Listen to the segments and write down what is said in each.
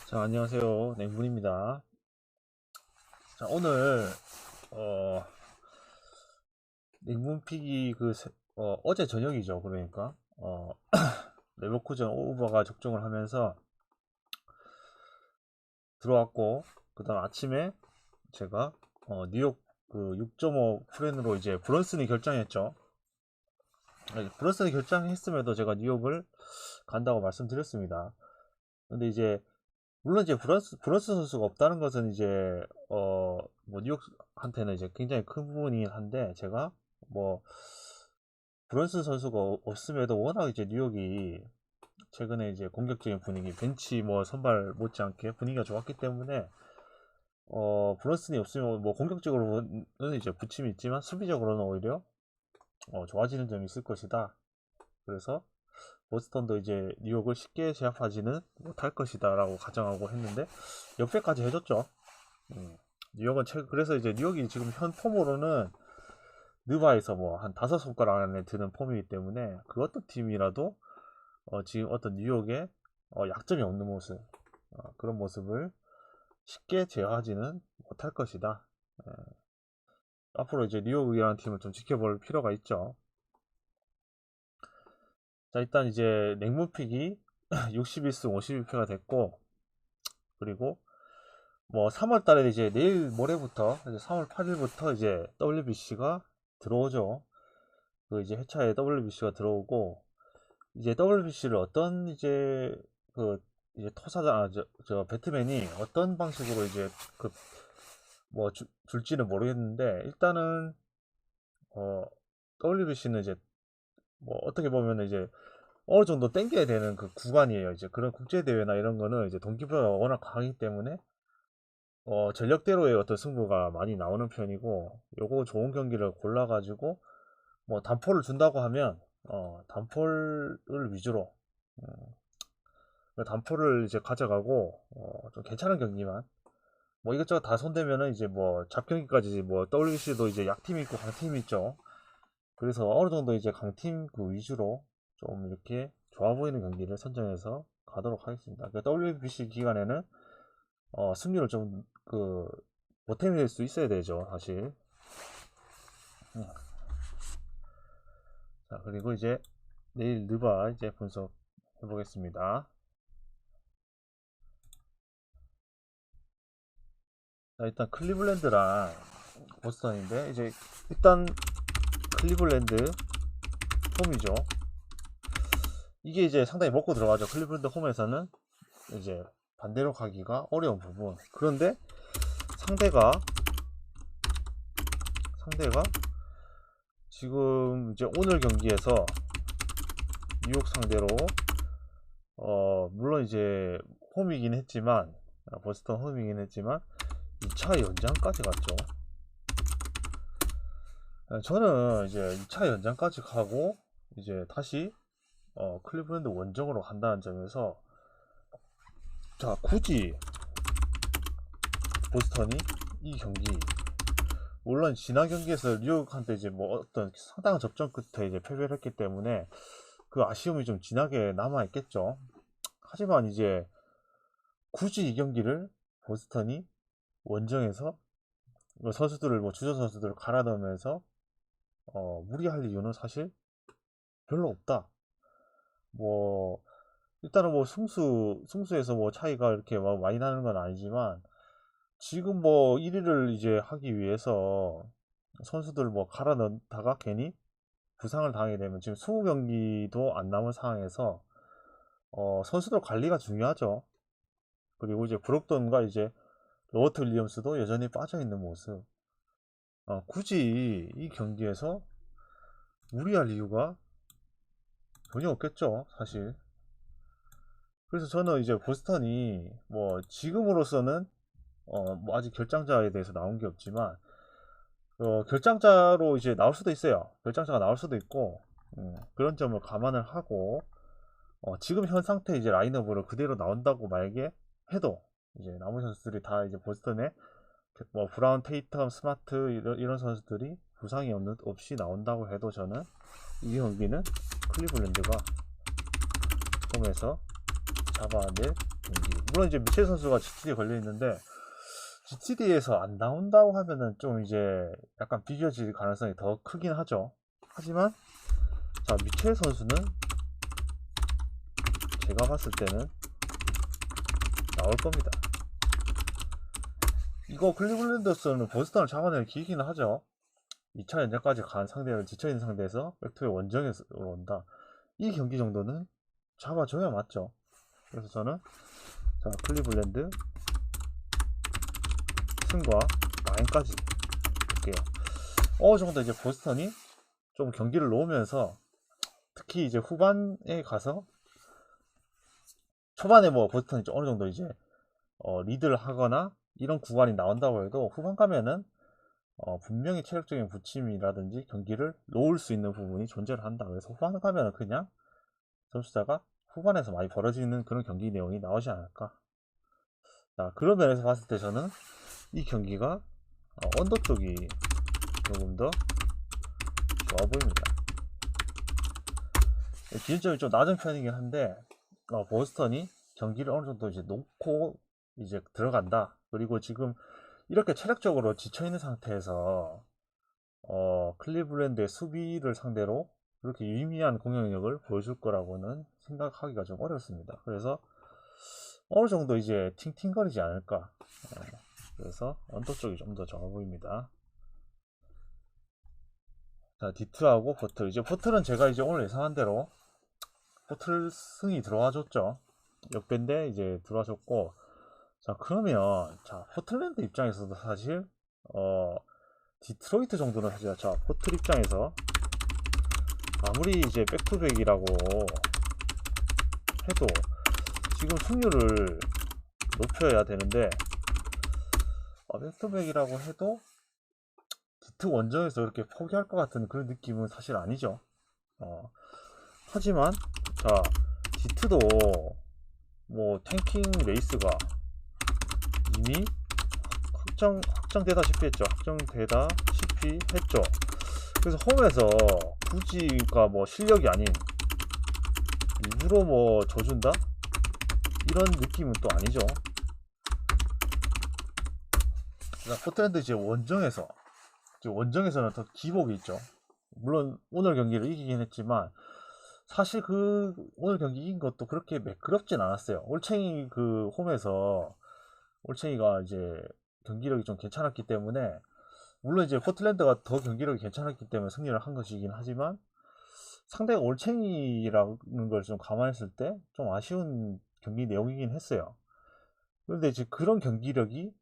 자, 안녕하세요. 냉문입니다. 자, 오늘, 어, 냉문픽이 어제 저녁이죠. 그러니까, 레버쿠젠 오버가 적중을 하면서 들어왔고, 그 다음 아침에 제가, 뉴욕 6.5 프렌으로 이제 브런슨이 결정했죠. 브런슨이 결정했음에도 제가 뉴욕을 간다고 말씀드렸습니다. 근데 이제 물론 이제 브런슨 선수가 없다는 것은 이제 뭐 뉴욕한테는 이제 굉장히 큰 부분이긴 한데 제가 뭐 브런슨 선수가 없음에도 워낙 이제 뉴욕이 최근에 이제 공격적인 분위기 벤치 뭐 선발 못지않게 분위기가 좋았기 때문에 브런슨이 없으면 뭐 공격적으로는 이제 부침이 있지만 수비적으로는 오히려 좋아지는 점이 있을 것이다. 그래서 보스턴도 이제 뉴욕을 쉽게 제압하지는 못할 것이다 라고 가정하고 했는데 역배까지 해줬죠. 뉴욕은 그래서 이제 뉴욕이 지금 현 폼으로는 느바에서 뭐 한 5손가락 안에 드는 폼이기 때문에 그 어떤 팀이라도 지금 어떤 뉴욕의 약점이 없는 모습, 그런 모습을 쉽게 제어하지는 못할 것이다. 예, 앞으로 이제 뉴욕이라는 팀을 좀 지켜볼 필요가 있죠. 자, 일단 이제 냉문픽이 61승 52패가 됐고, 그리고 뭐 3월 달에 이제 내일 모레부터 이제 3월 8일부터 이제 WBC가 들어오죠. 그 이제 회차에 WBC가 들어오고 이제 WBC를 어떤 이제 그 이제 토사자 저 배트맨이 어떤 방식으로 이제 그 뭐 줄지는 모르겠는데 일단은 WBC는 이제 뭐 어떻게 보면 이제 어느 정도 땡겨야 되는 그 구간이에요. 이제 그런 국제 대회나 이런 거는 이제 동기부여가 워낙 강하기 때문에 전력대로의 어떤 승부가 많이 나오는 편이고, 요거 좋은 경기를 골라가지고, 뭐, 단포를 준다고 하면, 단포를 위주로, 음, 그 단포를 이제 가져가고, 좀 괜찮은 경기만, 뭐 이것저것 다 손대면은 이제 뭐, 잡경기까지 뭐, WBC도 이제 약팀이 있고 강팀이 있죠. 그래서 어느 정도 이제 강팀 그 위주로 좀 이렇게 좋아 보이는 경기를 선정해서 가도록 하겠습니다. 그 WBC 기간에는 승률을 좀 보탬이 될 수 있어야 되죠, 사실. 자, 그리고 이제 내일 느바 이제 분석해 보겠습니다. 자, 일단 클리블랜드랑 보스턴인데 이제 일단 클리블랜드 홈이죠. 이게 이제 상당히 먹고 들어가죠. 클리블랜드 홈에서는 이제 반대로 가기가 어려운 부분. 그런데 상대가 상대가 지금 이제 오늘 경기에서 뉴욕 상대로 물론 이제 홈이긴 했지만 보스턴 홈이긴 했지만 2차 연장까지 갔죠. 저는 이제 2차 연장까지 가고 이제 다시 클리블랜드 원정으로 간다는 점에서 자 굳이 보스턴이 이 경기 물론 지난 경기에서 뉴욕한테 이제 뭐 어떤 상당한 접전 끝에 이제 패배를 했기 때문에 그 아쉬움이 좀 진하게 남아 있겠죠. 하지만 이제 굳이 이 경기를 보스턴이 원정에서 뭐 선수들을 뭐 주전 선수들을 갈아 넣으면서 무리할 이유는 사실 별로 없다. 뭐 일단은 뭐 승수에서 뭐 차이가 이렇게 막 많이 나는 건 아니지만 지금 뭐 1위를 이제 하기 위해서 선수들 뭐 갈아 넣다가 괜히 부상을 당하게 되면 지금 20경기도 안 남은 상황에서 선수들 관리가 중요하죠. 그리고 이제 브록던과 이제 로버트 윌리엄스도 여전히 빠져 있는 모습. 굳이 이 경기에서 무리할 이유가 전혀 없겠죠, 사실. 그래서 저는 이제 보스턴이 뭐 지금으로서는 뭐 아직 결장자에 대해서 나온 게 없지만 결장자로 이제 나올 수도 있어요. 결장자가 나올 수도 있고 그런 점을 감안을 하고 지금 현 상태 이제 라인업으로 그대로 나온다고 만약에 해도 이제 나머지 선수들이 다 이제 보스턴에 뭐 브라운, 테이텀, 스마트 이런 선수들이 부상이 없이 나온다고 해도 저는 이 경기는 클리블랜드가 홈에서 잡아낼 경기. 물론 이제 미첼 선수가 GTD에 걸려 있는데 GTD에서 안 나온다고 하면은 좀 이제 약간 비교질 가능성이 더 크긴 하죠. 하지만 자, 미첼 선수는 제가 봤을 때는 나올 겁니다. 이거 클리블랜드스는 보스턴을 잡아낼 기회기는 하죠. 2차 연장까지 간 상대를 지쳐있는 상대에서 백투의 원정에서 온다. 이 경기 정도는 잡아줘야 맞죠. 그래서 저는 자, 클리블랜드 승과 라인까지 볼게요. 어느 정도 이제 보스턴이 좀 경기를 놓으면서 특히 이제 후반에 가서 초반에 뭐 보스턴이 어느 정도 이제 리드를 하거나 이런 구간이 나온다고 해도 후반 가면은 분명히 체력적인 부침이라든지 경기를 놓을 수 있는 부분이 존재를 한다. 그래서 후반 가면은 그냥 점수차가 후반에서 많이 벌어지는 그런 경기 내용이 나오지 않을까. 자, 그런 면에서 봤을 때 저는 이 경기가 언더 쪽이 조금 더 좋아 보입니다. 기준점이 좀 낮은 편이긴 한데 보스턴이 경기를 어느 정도 이제 놓고 이제 들어간다. 그리고 지금 이렇게 체력적으로 지쳐있는 상태에서 클리블랜드의 수비를 상대로 그렇게 유의미한 공격력을 보여줄 거라고는 생각하기가 좀 어렵습니다. 그래서 어느 정도 이제 팅팅거리지 않을까. 그래서 언더 쪽이 좀 더 좋아 보입니다. 자, 디트하고 버틀. 이제 버틀은 제가 이제 오늘 예상한 대로 버틀 승이 들어와줬죠. 역배인데 이제 들어와줬고. 자, 그러면 자, 포틀랜드 입장에서도 사실 디트로이트 정도는 사실 자, 포틀 입장에서 아무리 이제 백투백이라고 해도 지금 승률을 높여야 되는데 백투백이라고 해도 디트 원정에서 이렇게 포기할 것 같은 그런 느낌은 사실 아니죠. 하지만 자, 디트도 뭐 탱킹 레이스가 이미 확정되다시피 했죠. 확정되다시피 했죠. 그래서 홈에서 굳이 그러니까 뭐 실력이 아닌 일부러 뭐 져준다? 이런 느낌은 또 아니죠. 포트랜드 이제 원정에서는 더 기복이 있죠. 물론 오늘 경기를 이기긴 했지만 사실 그 오늘 경기 이긴 것도 그렇게 매끄럽진 않았어요. 올챙이 그 홈에서 올챙이가 이제 경기력이 좀 괜찮았기 때문에 물론 이제 포틀랜드가 더 경기력이 괜찮았기 때문에 승리를 한 것이긴 하지만 상대가 올챙이라는 걸 좀 감안했을 때 좀 아쉬운 경기 내용이긴 했어요. 그런데 이제 그런 경기력이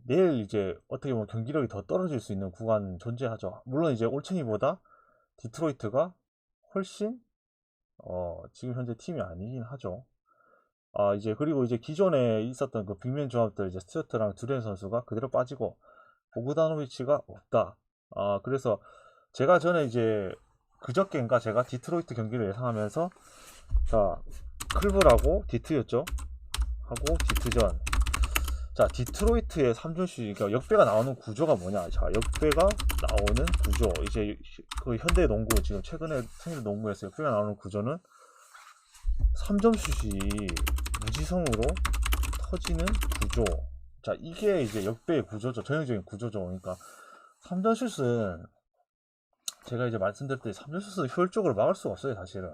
내일 이제 어떻게 보면 경기력이 더 떨어질 수 있는 구간은 존재하죠. 물론 이제 올챙이보다 디트로이트가 훨씬 지금 현재 팀이 아니긴 하죠. 이제 그리고 이제 기존에 있었던 그 빅맨 조합들 이제 스튜어트랑 두렌 선수가 그대로 빠지고 보그다노비치가 없다. 그래서 제가 전에 이제 그저께인가 제가 디트로이트 경기를 예상하면서 자, 클브라고 디트였죠. 하고 디트전. 자, 디트로이트의 3점슛, 그러니까 역배가 나오는 구조가 뭐냐? 자, 역배가 나오는 구조. 이제 그 현대 농구 지금 최근에 생일 농구에서 역배가 나오는 구조는 3점슛이 무지성으로 터지는 구조. 자, 이게 이제 역배의 구조죠. 전형적인 구조죠. 그러니까 3점슛은 제가 이제 말씀드렸듯이 3점슛은 효율적으로 막을 수가 없어요, 사실은.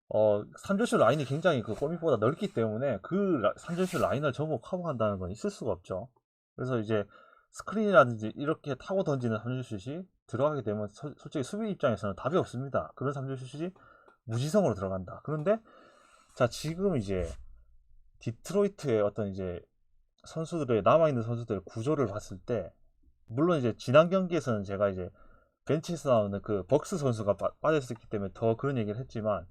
3점슛 라인이 굉장히 그 골밑보다 넓기 때문에 그 3점슛 라인을 전부 커버한다는 건 있을 수가 없죠. 그래서 이제 스크린이라든지 이렇게 타고 던지는 3점슛이 들어가게 되면 솔직히 수비 입장에서는 답이 없습니다. 그런 3점슛이 무지성으로 들어간다. 그런데 자, 지금 이제 디트로이트의 어떤 이제 선수들의 남아있는 선수들의 구조를 봤을 때 물론 이제 지난 경기에서는 제가 이제 벤치에서 나오는 그 벅스 선수가 빠졌었기 때문에 더 그런 얘기를 했지만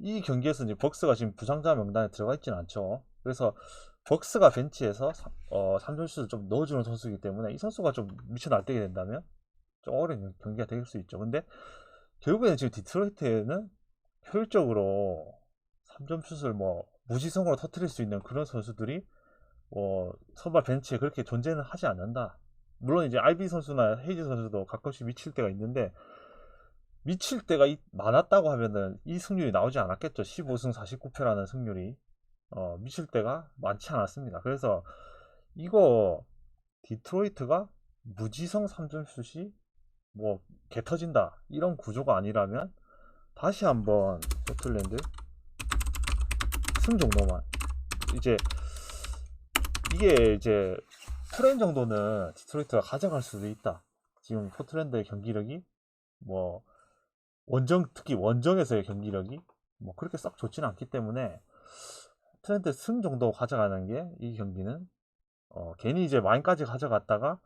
이 경기에서 이제 벅스가 지금 부상자 명단에 들어가 있지는 않죠. 그래서 벅스가 벤치에서 3점슛을 좀 넣어주는 선수이기 때문에 이 선수가 좀 미쳐 날뛰게 된다면 좀 어려운 경기가 될 수 있죠. 근데 결국에는 지금 디트로이트에는 효율적으로 3점슛을 뭐 무지성으로 터뜨릴 수 있는 그런 선수들이 선발 벤치에 그렇게 존재는 하지 않는다. 물론 이제 알비 선수나 헤이즈 선수도 가끔씩 미칠 때가 있는데 미칠 때가 많았다고 하면은 이 승률이 나오지 않았겠죠. 15승 49패라는 승률이. 미칠 때가 많지 않았습니다. 그래서 이거 디트로이트가 무지성 3점슛이 뭐 개 터진다 이런 구조가 아니라면 다시 한번 포틀랜드 승 정도만 이제 이게 이제 프레임 정도는 디트로이트가 가져갈 수도 있다. 지금 포틀랜드의 경기력이 뭐 특히 원정에서의 경기력이 뭐 그렇게 썩 좋지는 않기 때문에 포틀랜드 승 정도 가져가는 게 이 경기는 괜히 이제 마인까지 가져갔다가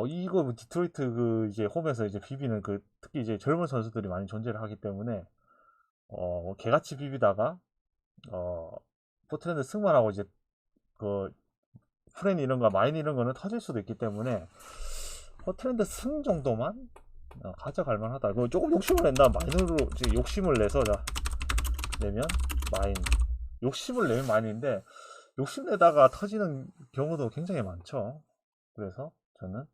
이거 디트로이트 그 이제 홈에서 이제 비비는 그 특히 이제 젊은 선수들이 많이 존재를 하기 때문에 개같이 비비다가 포트랜드 승만 하고 이제 그 프렌 이런 거 마인 이런 거는 터질 수도 있기 때문에 포트랜드 승 정도만 가져갈 만하다. 그 조금 욕심을 낸다. 마인으로 이제 욕심을 내서 내면 마인 욕심을 내면 마인인데 욕심 내다가 터지는 경우도 굉장히 많죠. 그래서 저는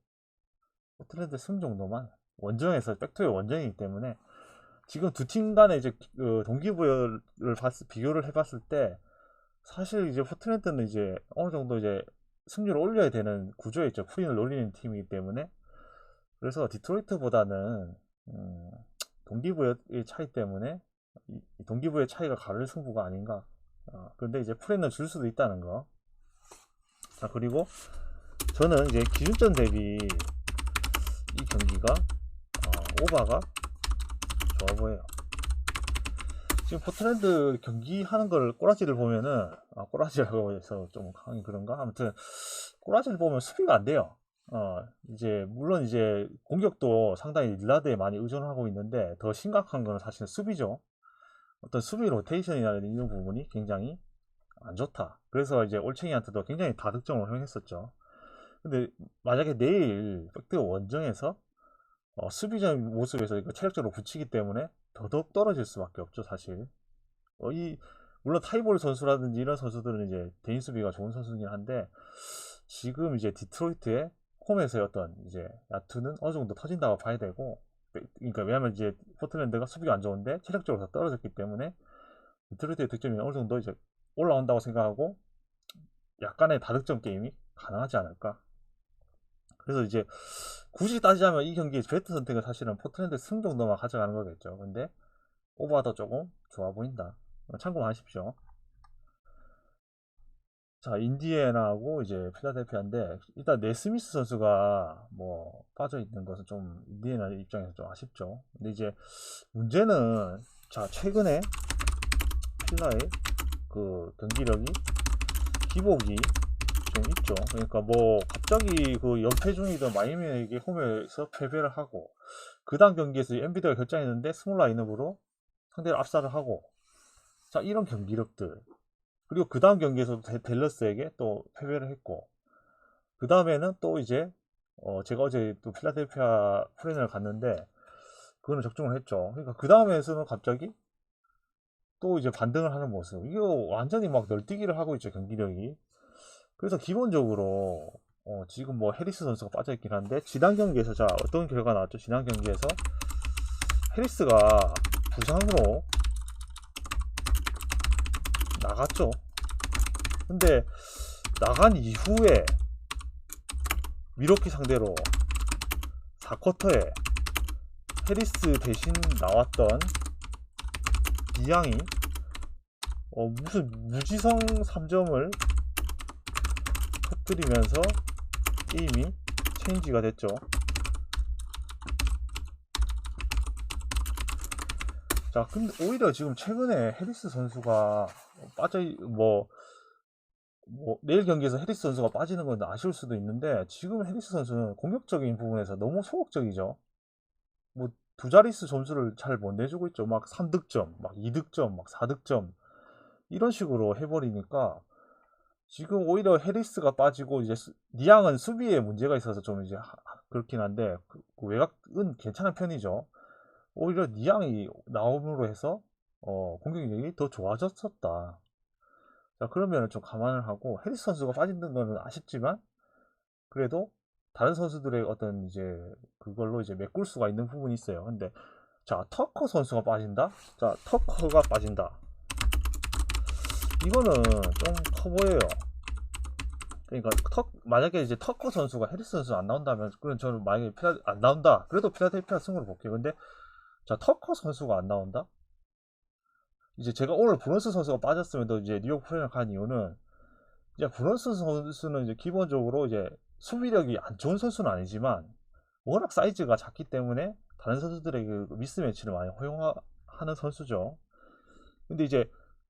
포틀랜드 승 정도만 원정에서 백투의 원정이기 때문에 지금 두 팀 간의 이제 동기부여를 비교를 해봤을 때 사실 이제 포틀랜드는 이제 어느 정도 이제 승률을 올려야 되는 구조에 있죠. 프린을 노리는 팀이기 때문에 그래서 디트로이트보다는 동기부여의 차이 때문에 이 동기부여의 차이가 가를 승부가 아닌가. 그런데 이제 프린은 줄 수도 있다는 거. 자 그리고 저는 이제 기준점 대비 이 경기가 오바가 좋아 보여요. 지금 포틀랜드 경기 하는 걸 꼬라지를 보면은 꼬라지라고 해서 좀 강히 그런가? 아무튼 꼬라지를 보면 수비가 안 돼요. 이제 물론 이제 공격도 상당히 릴라드에 많이 의존하고 있는데 더 심각한 거는 사실은 수비죠. 어떤 수비 로테이션이나 이런 부분이 굉장히 안 좋다. 그래서 이제 올챙이한테도 굉장히 다득점을 허용했었죠. 근데 만약에 내일 팩트 원정에서 수비적 모습에서 이거 체력적으로 붙이기 때문에 더더욱 떨어질 수밖에 없죠, 사실. 물론 타이볼 선수라든지 이런 선수들은 이제 개인 수비가 좋은 선수긴 한데 지금 이제 디트로이트의 홈에서의 어떤 이제 야투는 어느 정도 터진다고 봐야 되고, 그러니까 왜냐면 이제 포틀랜드가 수비가 안 좋은데 체력적으로 더 떨어졌기 때문에 디트로이트의 득점이 어느 정도 이제 올라온다고 생각하고 약간의 다득점 게임이 가능하지 않을까. 그래서 이제 굳이 따지자면 이 경기의 베트 선택은 사실은 포틀랜드 승 정도만 가져가는 거겠죠. 근데 오버도 조금 좋아 보인다. 참고하십시오. 자, 인디애나하고 이제 필라델피아인데 일단 네스미스 선수가 뭐 빠져 있는 것은 좀 인디애나 입장에서 좀 아쉽죠. 근데 이제 문제는 자 최근에 필라의 그 경기력이 기복이 좀 있죠. 그러니까 뭐 갑자기 그 연패 중이던 마이애미에게 홈에서 패배를 하고 그 다음 경기에서 엔비디가 결정했는데 스몰 라인업으로 상대를 압살을 하고 자 이런 경기력들 그리고 그 다음 경기에서 댈러스에게 또 패배를 했고 그 다음에는 또 이제 제가 어제 또 필라델피아 프렌을 갔는데 그거는 적중을 했죠. 그러니까 그 다음에서는 갑자기 또 이제 반등을 하는 모습 이거 완전히 막 널뛰기를 하고 있죠 경기력이. 그래서 기본적으로 지금 뭐 해리스 선수가 빠져있긴 한데 지난 경기에서 자 어떤 결과가 나왔죠. 지난 경기에서 해리스가 부상으로 나갔죠. 근데 나간 이후에 미러키 상대로 4쿼터에 해리스 대신 나왔던 디양이 무슨 무지성 3점을 터뜨리면서 게임이 체인지가 됐죠. 자, 근데 오히려 지금 최근에 해리스 선수가 내일 경기에서 해리스 선수가 빠지는 건 아쉬울 수도 있는데 지금 해리스 선수는 공격적인 부분에서 너무 소극적이죠. 뭐 두 자릿수 점수를 잘 못 내주고 있죠. 막 3득점, 막 2득점, 막 4득점 이런 식으로 해버리니까 지금 오히려 해리스가 빠지고 이제 니앙은 수비에 문제가 있어서 좀 이제 그렇긴 한데 그 외곽은 괜찮은 편이죠. 오히려 니앙이 나옴으로 해서 공격력이 더 좋아졌었다. 자 그러면 좀 감안을 하고 해리스 선수가 빠진다는 거는 아쉽지만 그래도 다른 선수들의 어떤 이제 그걸로 이제 메꿀 수가 있는 부분이 있어요. 근데 자 터커 선수가 빠진다. 자 터커가 빠진다. 이거는 좀 커 보여요. 그러니까 만약에 이제 터커 선수가 해리스 선수 안 나온다면 그건 저는 만약에 안 나온다. 그래도 필라델피아 승으로 볼게요. 근데 자 터커 선수가 안 나온다. 이제 제가 오늘 브론스 선수가 빠졌음에도 이제 뉴욕 프레를 간 이유는 이제 브론스 선수는 이제 기본적으로 이제 수비력이 안 좋은 선수는 아니지만 워낙 사이즈가 작기 때문에 다른 선수들에게 그 미스매치를 많이 허용하는 선수죠. 근데 이제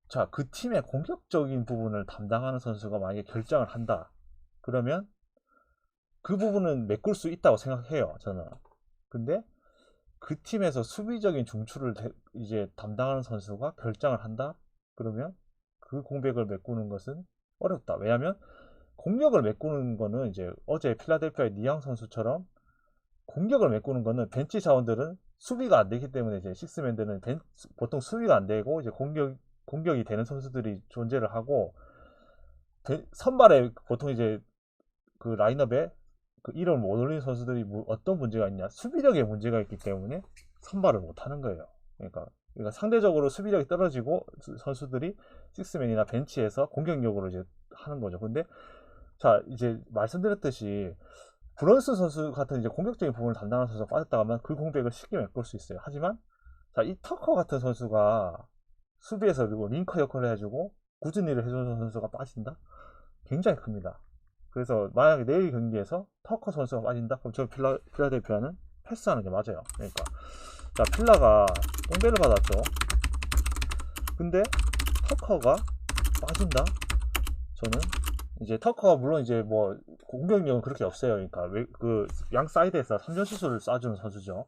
자, 그 팀의 공격적인 부분을 담당하는 선수가 만약에 결정을 한다. 그러면 그 부분은 메꿀 수 있다고 생각해요, 저는. 근데 그 팀에서 수비적인 중추를 이제 담당하는 선수가 결정을 한다. 그러면 그 공백을 메꾸는 것은 어렵다. 왜냐하면 공격을 메꾸는 거는 이제 어제 필라델피아의 니앙 선수처럼 공격을 메꾸는 거는 벤치 자원들은 수비가 안 되기 때문에 이제 식스맨들은 보통 수비가 안 되고 이제 공격이 되는 선수들이 존재를 하고 선발에 보통 이제 그 라인업에 그 이름을 못 올리는 선수들이 어떤 문제가 있냐, 수비력에 문제가 있기 때문에 선발을 못 하는 거예요. 그러니까 상대적으로 수비력이 떨어지고 선수들이 식스맨이나 벤치에서 공격력으로 이제 하는 거죠. 근데 자, 이제 말씀드렸듯이 브런스 선수 같은 이제 공격적인 부분을 담당하는 선수가 빠졌다 하면 그 공백을 쉽게 메꿀 수 있어요. 하지만 자, 이 터커 같은 선수가 수비에서 링커 역할을 해주고 굳은 일을 해주는 선수가 빠진다? 굉장히 큽니다. 그래서 만약에 내일 경기에서 터커 선수가 빠진다? 그럼 저 필라델피아는 패스하는 게 맞아요. 그러니까 자, 필라가 똥배를 받았죠. 근데 터커가 빠진다? 저는 이제 터커가 물론 이제 뭐 공격력은 그렇게 없어요. 그러니까 그 양 사이드에서 3점 슛을 쏴주는 선수죠.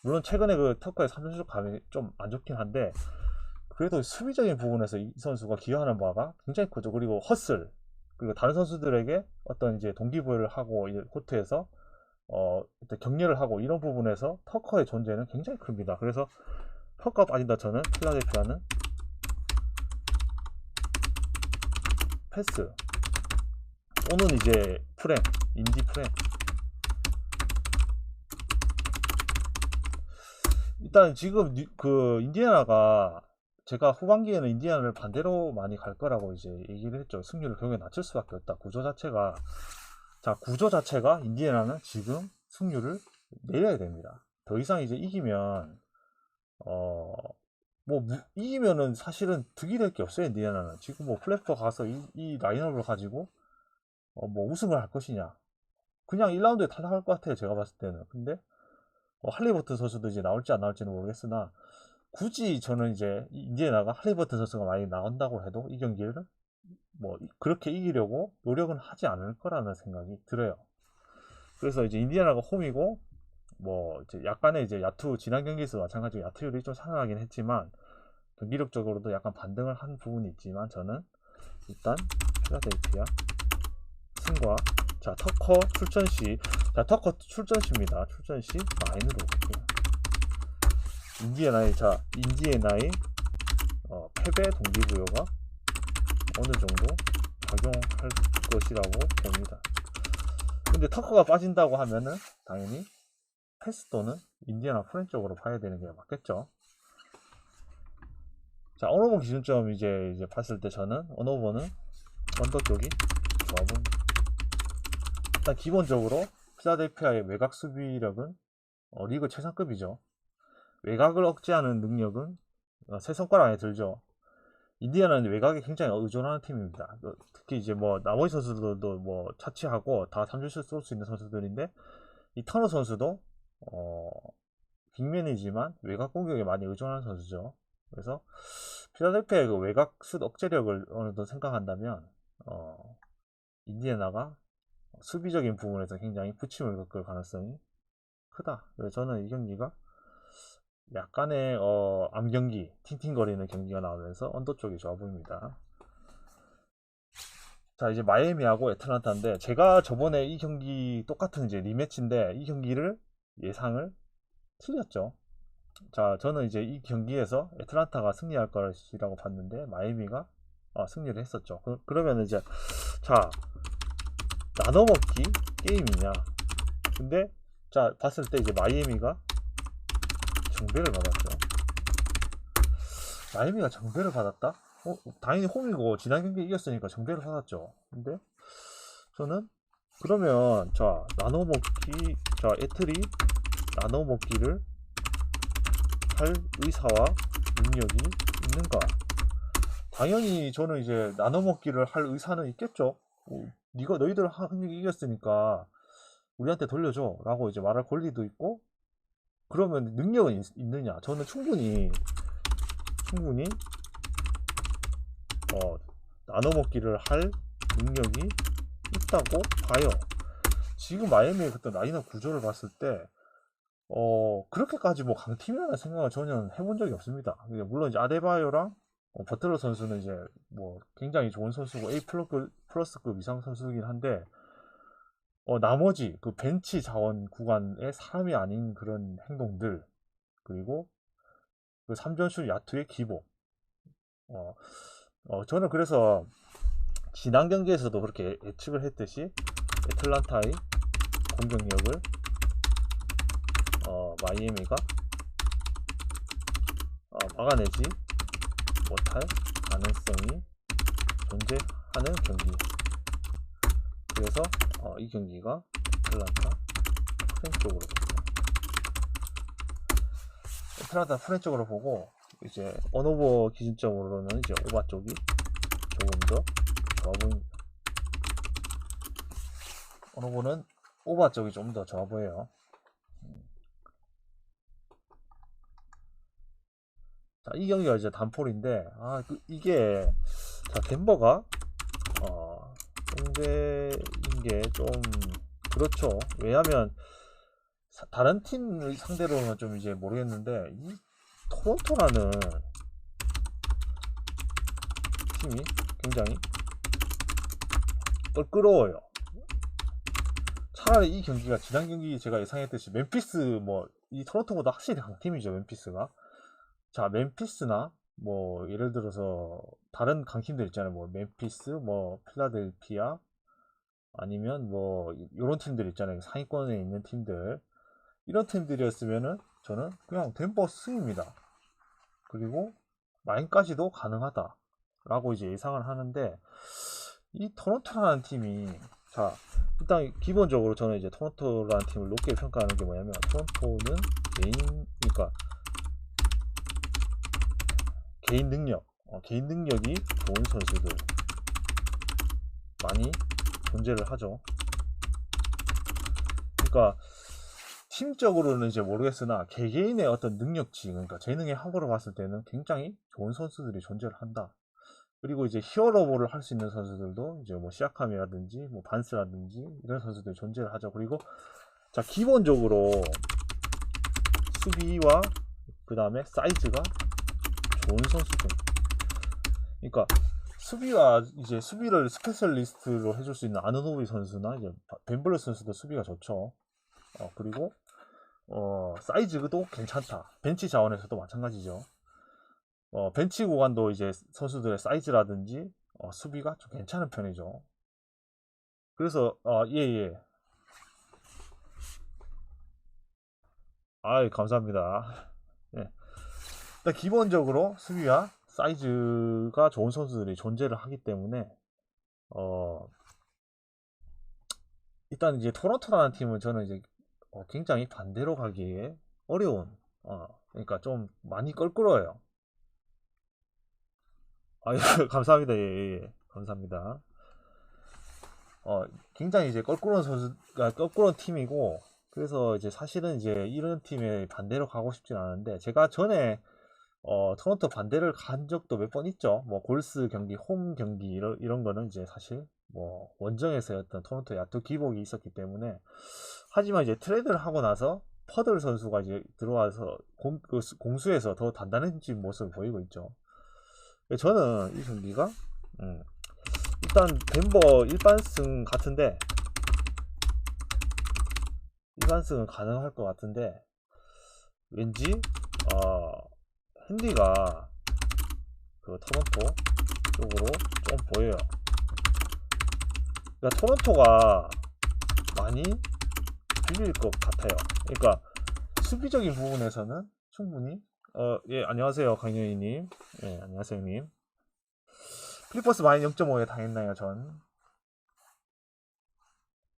물론 최근에 그 터커의 3점 슛 감이 좀 안 좋긴 한데 그래도 수비적인 부분에서 이 선수가 기여하는 바가 굉장히 크죠. 그리고 허슬, 그리고 다른 선수들에게 어떤 이제 동기부여를 하고 코트에서 격려를 하고 이런 부분에서 터커의 존재는 굉장히 큽니다. 그래서 터커가 빠진다. 저는 필라델피아는 패스. 오늘 이제 인디 프랭. 일단 지금 그 인디애나가 제가 후반기에는 인디애나를 반대로 많이 갈 거라고 이제 얘기를 했죠. 승률을 결국에 낮출 수밖에 없다. 구조 자체가 인디애나는 지금 승률을 내려야 됩니다. 더 이상 이제 이기면 이기면은 사실은 득이 될 게 없어요. 인디애나는 지금 뭐 플레이오프 가서 이 라인업을 가지고 뭐 우승을 할 것이냐, 그냥 1라운드에 탈락할 것 같아요. 제가 봤을 때는. 근데 할리버튼 선수도 이제 나올지 안 나올지는 모르겠으나 굳이 저는 이제 인디애나가 할리버튼 선수가 많이 나온다고 해도 이 경기를 뭐 그렇게 이기려고 노력은 하지 않을 거라는 생각이 들어요. 그래서 이제 인디애나가 홈이고 뭐 이제 약간의 이제 지난 경기에서 마찬가지로 야투율이 좀 살아나긴 했지만 경기력적으로도 약간 반등을 한 부분이 있지만 저는 일단 필라델피아 승과 자 터커 출전시입니다. 출전시 마인으로 볼게요. 인디애나의 패배 동기부여가 어느 정도 작용할 것이라고 봅니다. 근데 터커가 빠진다고 하면은 당연히 패스 또는 인디애나 프랭 쪽으로 봐야 되는 게 맞겠죠. 자, 언어번 기준점 이제 봤을 때 저는 언어번은 언더 쪽이 좋아 보입니다. 일단 기본적으로 필라델피아의 외곽 수비력은 리그 최상급이죠. 외곽을 억제하는 능력은 세 손가락 안에 들죠. 인디애나는 외곽에 굉장히 의존하는 팀입니다. 특히 이제 뭐 나머지 선수들도 뭐 차치하고 다 3점슛 쏠 수 있는 선수들인데 이 터너 선수도 빅맨이지만 외곽 공격에 많이 의존하는 선수죠. 그래서 필라델피아의 그 외곽 슛 억제력을 어느 정도 생각한다면 인디애나가 수비적인 부분에서 굉장히 부침을 겪을 가능성이 크다. 그래서 저는 이 경기가 약간의 암경기, 팅팅거리는 경기가 나오면서 언더 쪽이 좋아 보입니다. 자, 이제 마이애미하고 애틀란타인데 제가 저번에 이 경기 똑같은 이제 리매치인데 이 경기를 예상을 틀렸죠. 자, 저는 이제 이 경기에서 애틀란타가 승리할 것이라고 봤는데 마이애미가 승리를 했었죠. 그러면 이제 자, 나눠먹기 게임이냐? 근데 자, 봤을 때 이제 마이애미가 정배를 받았죠. 마이애미가 정배를 받았다? 당연히 홈이고 지난 경기 이겼으니까 정배로 사놨죠. 근데 저는 그러면 자 나눠먹기, 자 애틀이 나눠먹기를 할 의사와 능력이 있는가? 당연히 저는 이제 나눠먹기를 할 의사는 있겠죠. 너희들 한 경기 이겼으니까 우리한테 돌려줘 라고 이제 말할 권리도 있고, 그러면 능력은 있느냐? 저는 충분히 나눠먹기를 할 능력이 있다고 봐요. 지금 마이애미의 그때 라인업 구조를 봤을 때 그렇게까지 뭐 강팀이라는 생각을 전혀 해본 적이 없습니다. 물론 이제 아데바요랑 버틀러 선수는 이제 뭐 굉장히 좋은 선수고 A 플러스급 이상 선수이긴 한데, 나머지 그 벤치 자원 구간의 사람이 아닌 그런 행동들, 그리고 그 3점슛 야투의 기복, 저는 그래서 지난 경기에서도 그렇게 예측을 했듯이 애틀란타의 공격력을 마이애미가 막아내지 못할 가능성이 존재하는 경기. 그래서 이 경기가 애틀란타 프렌 쪽으로 애틀란타 프렌 쪽으로 보고, 이제 언오버 기준점으로는 이제 오바 쪽이 조금 더 좋아 보입니다. 언오버는 오바 쪽이 좀 더 좋아 보여요. 자, 이 경기가 이제 단폴인데, 이게, 자, 덴버가, 상대인 게 좀, 그렇죠. 왜냐면, 다른 팀 상대로는 좀 이제 모르겠는데, 이 토론토라는 팀이 굉장히 껄끄러워요. 차라리 이 경기가 지난 경기 제가 예상했듯이 멤피스, 이 토론토보다 확실히 강팀이죠, 멤피스가. 자, 멤피스나 예를 들어서 다른 강팀들 있잖아요. 멤피스, 필라델피아, 아니면 이런 팀들 있잖아요. 상위권에 있는 팀들, 이런 팀들이었으면은 저는 그냥 덴버 승입니다. 그리고 라인까지도 가능하다 라고 이제 예상을 하는데, 이 토론토라는 팀이, 자, 일단 기본적으로 저는 이제 토론토라는 팀을 높게 평가하는 게 뭐냐면, 토론토는 개인 능력이 좋은 선수들 많이 존재를 하죠. 그러니까 팀적으로는 이제 모르겠으나 개개인의 어떤 능력치, 그러니까 재능의 합으로 봤을 때는 굉장히 좋은 선수들이 존재를 한다. 그리고 이제 히어로볼을 할 수 있는 선수들도 이제 시아캄이라든지 반스라든지 이런 선수들이 존재를 하죠. 그리고 자, 기본적으로 수비와 그 다음에 사이즈가 좋은 선수들. 그러니까 수비를 스페셜리스트로 해줄 수 있는 아누노비 선수나 이제 벤블러 선수도 수비가 좋죠. 그리고 사이즈도 괜찮다. 벤치 자원에서도 마찬가지죠. 벤치 구간도 이제 선수들의 사이즈라든지 수비가 좀 괜찮은 편이죠. 그래서 예. 감사합니다. 예. 일단 기본적으로 수비와 사이즈가 좋은 선수들이 존재를 하기 때문에 일단 이제 토론토라는 팀은 저는 이제 굉장히 반대로 가기에 어려운, 그러니까 좀 많이 껄끄러워요. 감사합니다. 예. 감사합니다. 굉장히 이제 껄끄러운 팀이고, 그래서 이제 사실은 이제 이런 팀에 반대로 가고 싶진 않은데, 제가 전에 토론토 반대를 간 적도 몇 번 있죠. 골스 경기, 홈 경기 이런 거는 이제 사실 원정에서였던 토론토 야투 기복이 있었기 때문에. 하지만 이제 트레이드를 하고 나서 퍼들 선수가 이제 들어와서 공수에서 더 단단해진 모습을 보이고 있죠. 저는 이 경기가 일단 덴버 일반승 같은데, 일반승은 가능할 것 같은데, 왠지 핸디가 그 토론토 쪽으로 좀 보여요. 그러니까 토론토가 많이 빌릴 것 같아요. 그러니까 수비적인 부분에서는 충분히 예, 안녕하세요 강현희님. 예, 안녕하세요 형님. 클리퍼스 마인 0.5에 당했나요, 전?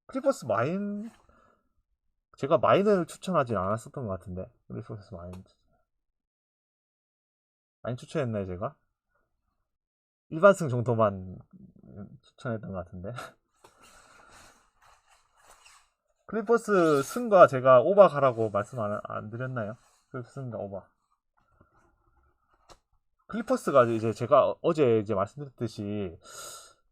클리퍼스 마인, 제가 마인을 추천하진 않았었던 것 같은데. 클리퍼스 마인 추천했나요, 제가? 일반승 정도만 추천했던 것 같은데. 클리퍼스 승과 제가 오바 가라고 말씀 안 드렸나요? 클리퍼스 승과 오바. 클리퍼스가 이제 제가 어제 이제 말씀드렸듯이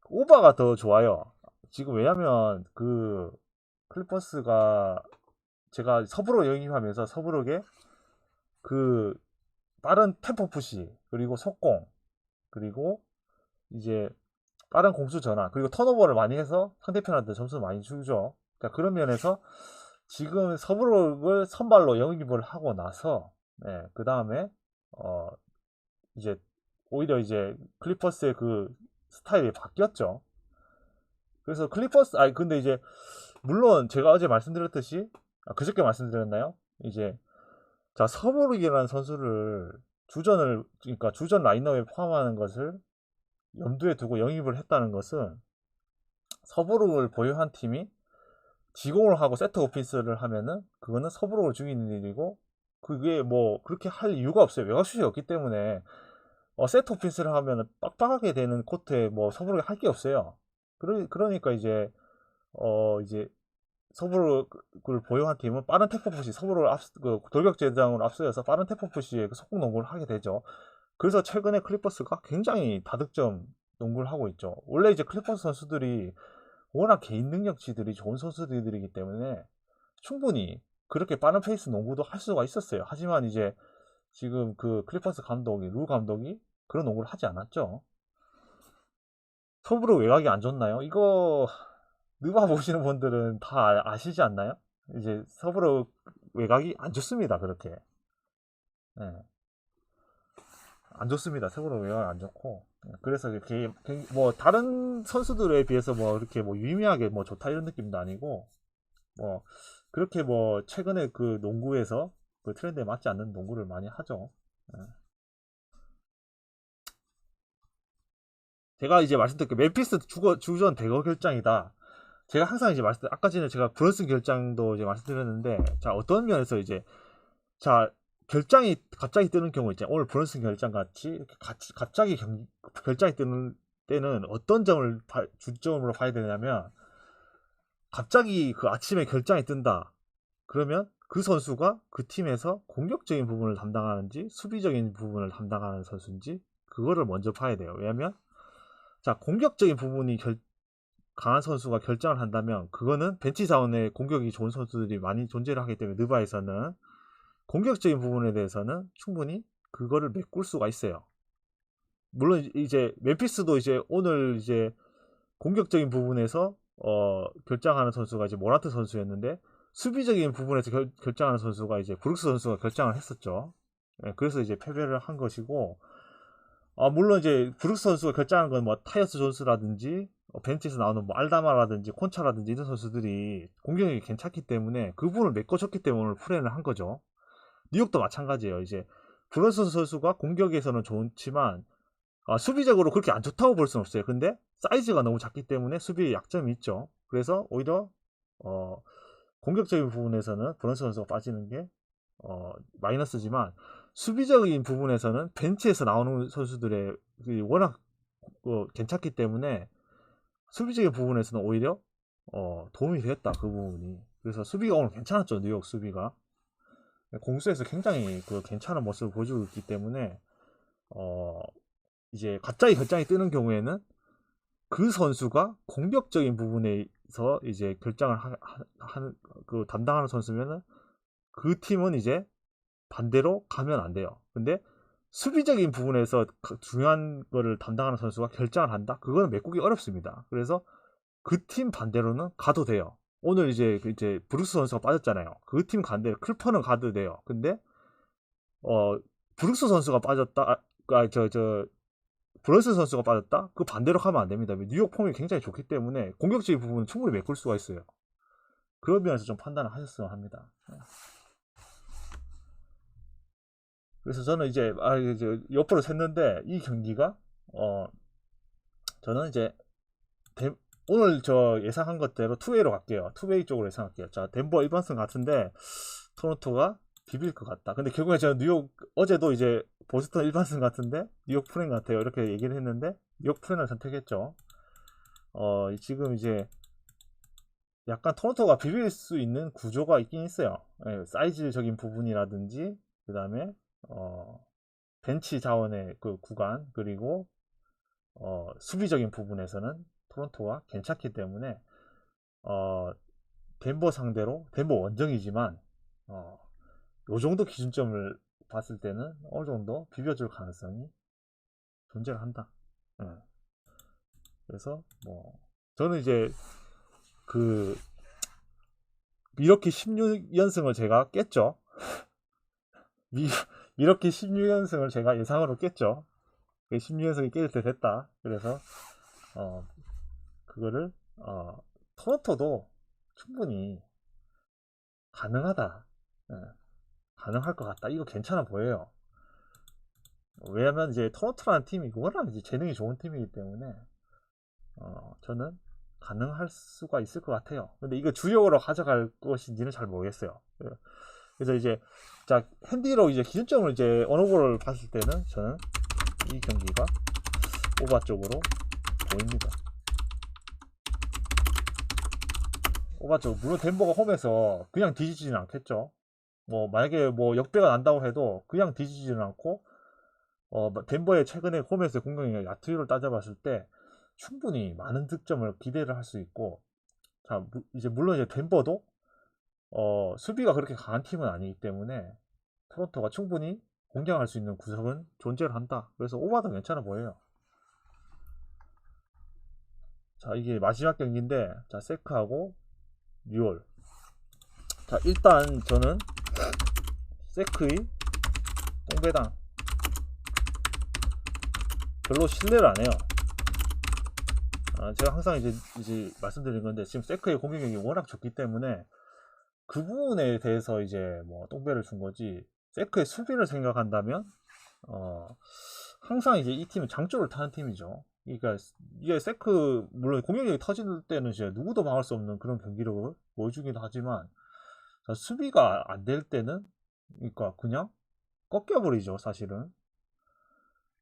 오바가 더 좋아요. 지금 왜냐면 그 클리퍼스가 제가 서브로 영입하면서 서브록에 그 빠른 템포 푸시 그리고 속공 그리고 이제 빠른 공수 전환 그리고 턴오버를 많이 해서 상대편한테 점수를 많이 주죠. 그러니까 그런 면에서 지금 서브록을 선발로 영입을 하고 나서 네, 그 다음에 이제 오히려 이제 클리퍼스의 그 스타일이 바뀌었죠. 그래서 클리퍼스 아니 근데 이제 물론 제가 어제 말씀드렸듯이 그저께 말씀드렸나요? 이제 자 서브룩이라는 선수를 주전을 그러니까 주전 라인업에 포함하는 것을 염두에 두고 영입을 했다는 것은 서브룩을 보유한 팀이 지공을 하고 세트 오피스를 하면은 그거는 서브룩을 죽이는 일이고 그게 뭐 그렇게 할 이유가 없어요. 외곽슛이 없기 때문에 세트 오피스를 하면 빡빡하게 되는 코트에 뭐 서브룩이 할 게 없어요. 그러니까 이제 이제 서브를 보유한 팀은 빠른 템포 푸시 서브를 돌격 제장으로 앞서서 빠른 템포 푸시에 속공 농구를 하게 되죠. 그래서 최근에 클리퍼스가 굉장히 다득점 농구를 하고 있죠. 원래 이제 클리퍼스 선수들이 워낙 개인 능력치들이 좋은 선수들이기 때문에 충분히 그렇게 빠른 페이스 농구도 할 수가 있었어요. 하지만 이제 지금 그 클리퍼스 감독이 루 감독이 그런 농구를 하지 않았죠. 서브로 외곽이 안 좋나요? 이거 느바 보시는 분들은 다 아시지 않나요? 이제 서브로 외곽이 안 좋습니다. 그렇게 네. 안 좋습니다. 서브로 외곽이 안 좋고 그래서 이렇게 뭐 다른 선수들에 비해서 뭐 이렇게 뭐 유의미하게 뭐 좋다 이런 느낌도 아니고 뭐 그렇게 뭐 최근에 그 농구에서 그 트렌드에 맞지 않는 농구를 많이 하죠. 네. 제가 이제 말씀드린 멤피스 주전 대거 결장이다. 제가 항상 이제 아까 전에 제가 브런슨 결장도 이제 말씀드렸는데 자 어떤 면에서 이제 자 결장이 갑자기 뜨는 경우 있잖아요. 오늘 브런슨 결장 같이 이렇게 갑자기 결장이 뜨는 때는 어떤 점을 주점으로 봐야 되냐면 갑자기 그 아침에 결장이 뜬다. 그러면 그 선수가 그 팀에서 공격적인 부분을 담당하는지 수비적인 부분을 담당하는 선수인지 그거를 먼저 봐야 돼요. 왜냐면 자 공격적인 부분이 강한 선수가 결정을 한다면 그거는 벤치 자원에 공격이 좋은 선수들이 많이 존재를 하기 때문에 느바에서는 공격적인 부분에 대해서는 충분히 그거를 메꿀 수가 있어요. 물론 이제 멤피스도 이제 오늘 이제 공격적인 부분에서 결정하는 선수가 이제 모라트 선수였는데 수비적인 부분에서 결정하는 선수가 이제 브룩스 선수가 결정을 했었죠. 네, 그래서 이제 패배를 한 것이고 물론 이제 브룩스 선수가 결정한 건 뭐 타이어스 존스라든지 벤치에서 나오는 뭐 알다마라든지 콘차라든지 이런 선수들이 공격력이 괜찮기 때문에 그 부분을 메꿔줬기 때문에 오늘 플레이를 한 거죠. 뉴욕도 마찬가지예요. 이제 브런슨 선수가 공격에서는 좋지만 수비적으로 그렇게 안 좋다고 볼 수는 없어요. 근데 사이즈가 너무 작기 때문에 수비에 약점이 있죠. 그래서 오히려 공격적인 부분에서는 브런슨 선수가 빠지는 게 마이너스지만 수비적인 부분에서는 벤치에서 나오는 선수들의 워낙 괜찮기 때문에 수비적인 부분에서는 오히려 도움이 됐다 그 부분이. 그래서 수비가 오늘 괜찮았죠. 뉴욕 수비가 공수에서 굉장히 그 괜찮은 모습을 보여주고 있기 때문에 이제 갑자기 결장이 뜨는 경우에는 그 선수가 공격적인 부분에서 이제 결정을 하는 그 담당하는 선수면은 그 팀은 이제 반대로 가면 안 돼요. 근데 수비적인 부분에서 중요한 거를 담당하는 선수가 결정을 한다? 그거는 메꾸기 어렵습니다. 그래서 그 팀 반대로는 가도 돼요. 오늘 이제 브룩스 선수가 빠졌잖아요. 그 팀 반대로 클퍼는 가도 돼요. 근데 브룩스 선수가 빠졌다. 브런슨 선수가 빠졌다? 그 반대로 가면 안 됩니다. 뉴욕 폼이 굉장히 좋기 때문에 공격적인 부분은 충분히 메꿀 수가 있어요. 그런 면에서 좀 판단을 하셨으면 합니다. 그래서 저는 이제 옆으로 샜는데 이 경기가 저는 이제 오늘 저 예상한 것대로 투웨이로 갈게요. 투웨이 쪽으로 예상할게요. 자, 덴버 1번승 같은데 토론토가 비빌 것 같다. 근데 결국에 제가 뉴욕 어제도 이제 보스턴 1번승 같은데 뉴욕 프랭 같아요. 이렇게 얘기를 했는데 뉴욕 프랭을 선택했죠. 지금 이제 약간 토론토가 비빌 수 있는 구조가 있긴 있어요. 예, 사이즈적인 부분이라든지 그 다음에 벤치 자원의 그 구간 그리고 수비적인 부분에서는 토론토가 괜찮기 때문에 덴버 상대로 덴버 원정이지만 요 정도 기준점을 봤을 때는 어느 정도 비벼줄 가능성이 존재를 한다. 예. 그래서 뭐 저는 이제 그 미러키 16연승을 제가 깼죠. 미러키 16연승을 제가 예상으로 깼죠. 16연승이 깰 때 됐다. 그래서 그거를 토론토도 충분히 가능하다. 예, 가능할 것 같다. 이거 괜찮아 보여요. 왜냐면 이제 토론토라는 팀이 워낙 이제 재능이 좋은 팀이기 때문에 저는 가능할 수가 있을 것 같아요. 근데 이거 주력으로 가져갈 것인지는 잘 모르겠어요. 그래서 이제 자 핸디로 이제 기준점을 이제 어느 거를 봤을 때는 저는 이 경기가 오바 쪽으로 보입니다. 오바 쪽 물론 덴버가 홈에서 그냥 뒤지지는 않겠죠. 뭐 만약에 뭐 역배가 난다고 해도 그냥 뒤지지는 않고 덴버의 최근에 홈에서 공격력 야투율을 따져봤을 때 충분히 많은 득점을 기대를 할 수 있고 자 이제 물론 이제 덴버도 수비가 그렇게 강한 팀은 아니기 때문에 토론토가 충분히 공략할 수 있는 구석은 존재를 한다. 그래서 오바도 괜찮아 보여요. 자 이게 마지막 경기인데 자 세크하고 뉴올. 자 일단 저는 세크의 똥배당 별로 신뢰를 안 해요. 제가 항상 이제 말씀드린 건데 지금 세크의 공격력이 워낙 좋기 때문에 그 부분에 대해서 이제 뭐 똥배를 준 거지. 세크의 수비를 생각한다면 항상 이제 이 팀은 장조를 타는 팀이죠. 그러니까 이게 세크 물론 공격력이 터질 때는 이제 누구도 막을 수 없는 그런 경기력을 보여주기도 하지만 수비가 안 될 때는 그러니까 그냥 꺾여버리죠 사실은.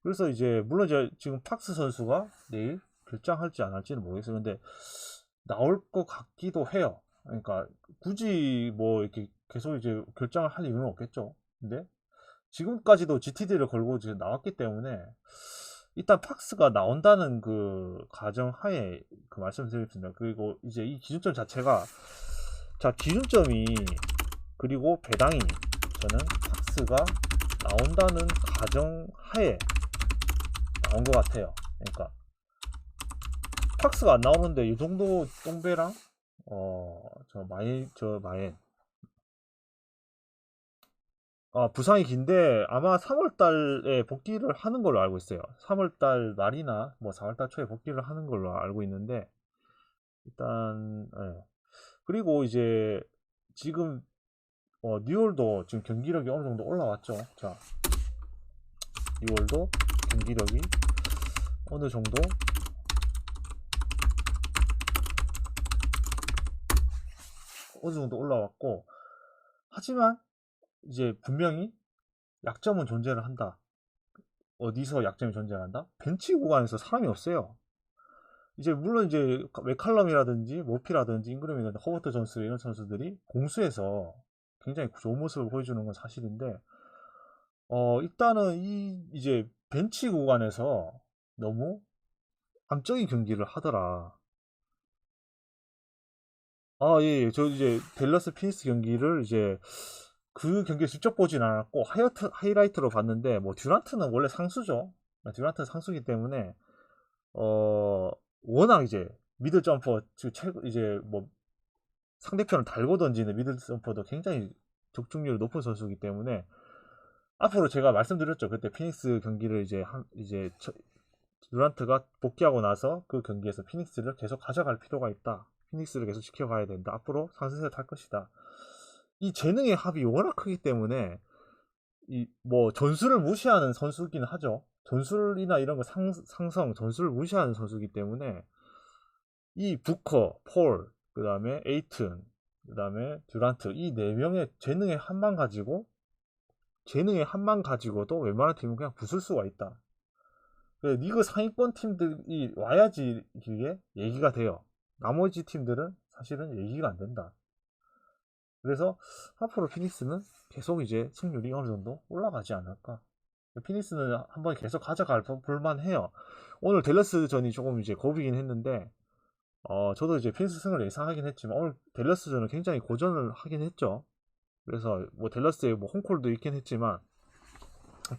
그래서 이제 물론 이제 지금 팍스 선수가 내일 결장할지 안 할지는 모르겠어요. 근데 나올 것 같기도 해요. 그러니까 굳이 뭐 이렇게 계속 이제 결장을 할 이유는 없겠죠. 근데 지금까지도 GTD를 걸고 이제 나왔기 때문에 일단 팍스가 나온다는 그 가정하에 그 말씀드리겠습니다. 그리고 이제 이 기준점 자체가 자 기준점이 그리고 배당이 저는 팍스가 나온다는 가정하에 나온 것 같아요. 그러니까 팍스가 안 나오는데 이 정도 똥배랑 저 마엔 부상이 긴데 아마 3월달에 복귀를 하는 걸로 알고 있어요. 3월달 말이나 뭐 4월달 초에 복귀를 하는 걸로 알고 있는데 일단 예. 그리고 이제 지금 뉴올도 지금 경기력이 어느 정도 올라왔죠. 자 뉴올도 경기력이 어느 정도 올라왔고 하지만 이제 분명히 약점은 존재를 한다. 어디서 약점이 존재한다? 벤치 구간에서 사람이 없어요. 이제 물론 이제 웨칼럼이라든지 모피라든지 잉그램이라든지 허버트 존스 이런 선수들이 공수에서 굉장히 좋은 모습을 보여주는 건 사실인데 일단은 이제 벤치 구간에서 너무 암적인 경기를 하더라. 예, 저 이제 댈러스 피닉스 경기를 이제 그 경기를 직접 보진 않았고 하이라이트로 봤는데 뭐 듀란트는 원래 상수죠. 듀란트는 상수기 때문에 워낙 이제 미들 점퍼 이제 뭐 상대편을 달고 던지는 미들 점퍼도 굉장히 적중률이 높은 선수이기 때문에 앞으로 제가 말씀드렸죠. 그때 피닉스 경기를 이제 듀란트가 복귀하고 나서 그 경기에서 피닉스를 계속 가져갈 필요가 있다. 피닉스를 계속 지켜가야 된다. 앞으로 상승세 탈 것이다. 이 재능의 합이 워낙 크기 때문에 뭐 전술을 무시하는 선수긴 하죠. 전술이나 이런 거 상성, 전술을 무시하는 선수이기 때문에 이 부커, 폴, 그 다음에 에이튼, 그 다음에 듀란트 이 네 명의 재능의 한만 가지고도 웬만한 팀은 그냥 부술 수가 있다. 리그 상위권 팀들이 와야지 이게 얘기가 돼요. 나머지 팀들은 사실은 얘기가 안 된다. 그래서 앞으로 피닉스는 계속 이제 승률이 어느 정도 올라가지 않을까. 피닉스는 한번 계속 가져갈 볼만해요. 오늘 댈러스전이 조금 이제 겁이긴 했는데, 저도 이제 피닉스 승을 예상하긴 했지만 오늘 댈러스전은 굉장히 고전을 하긴 했죠. 그래서 뭐 댈러스에 뭐 홈콜도 있긴 했지만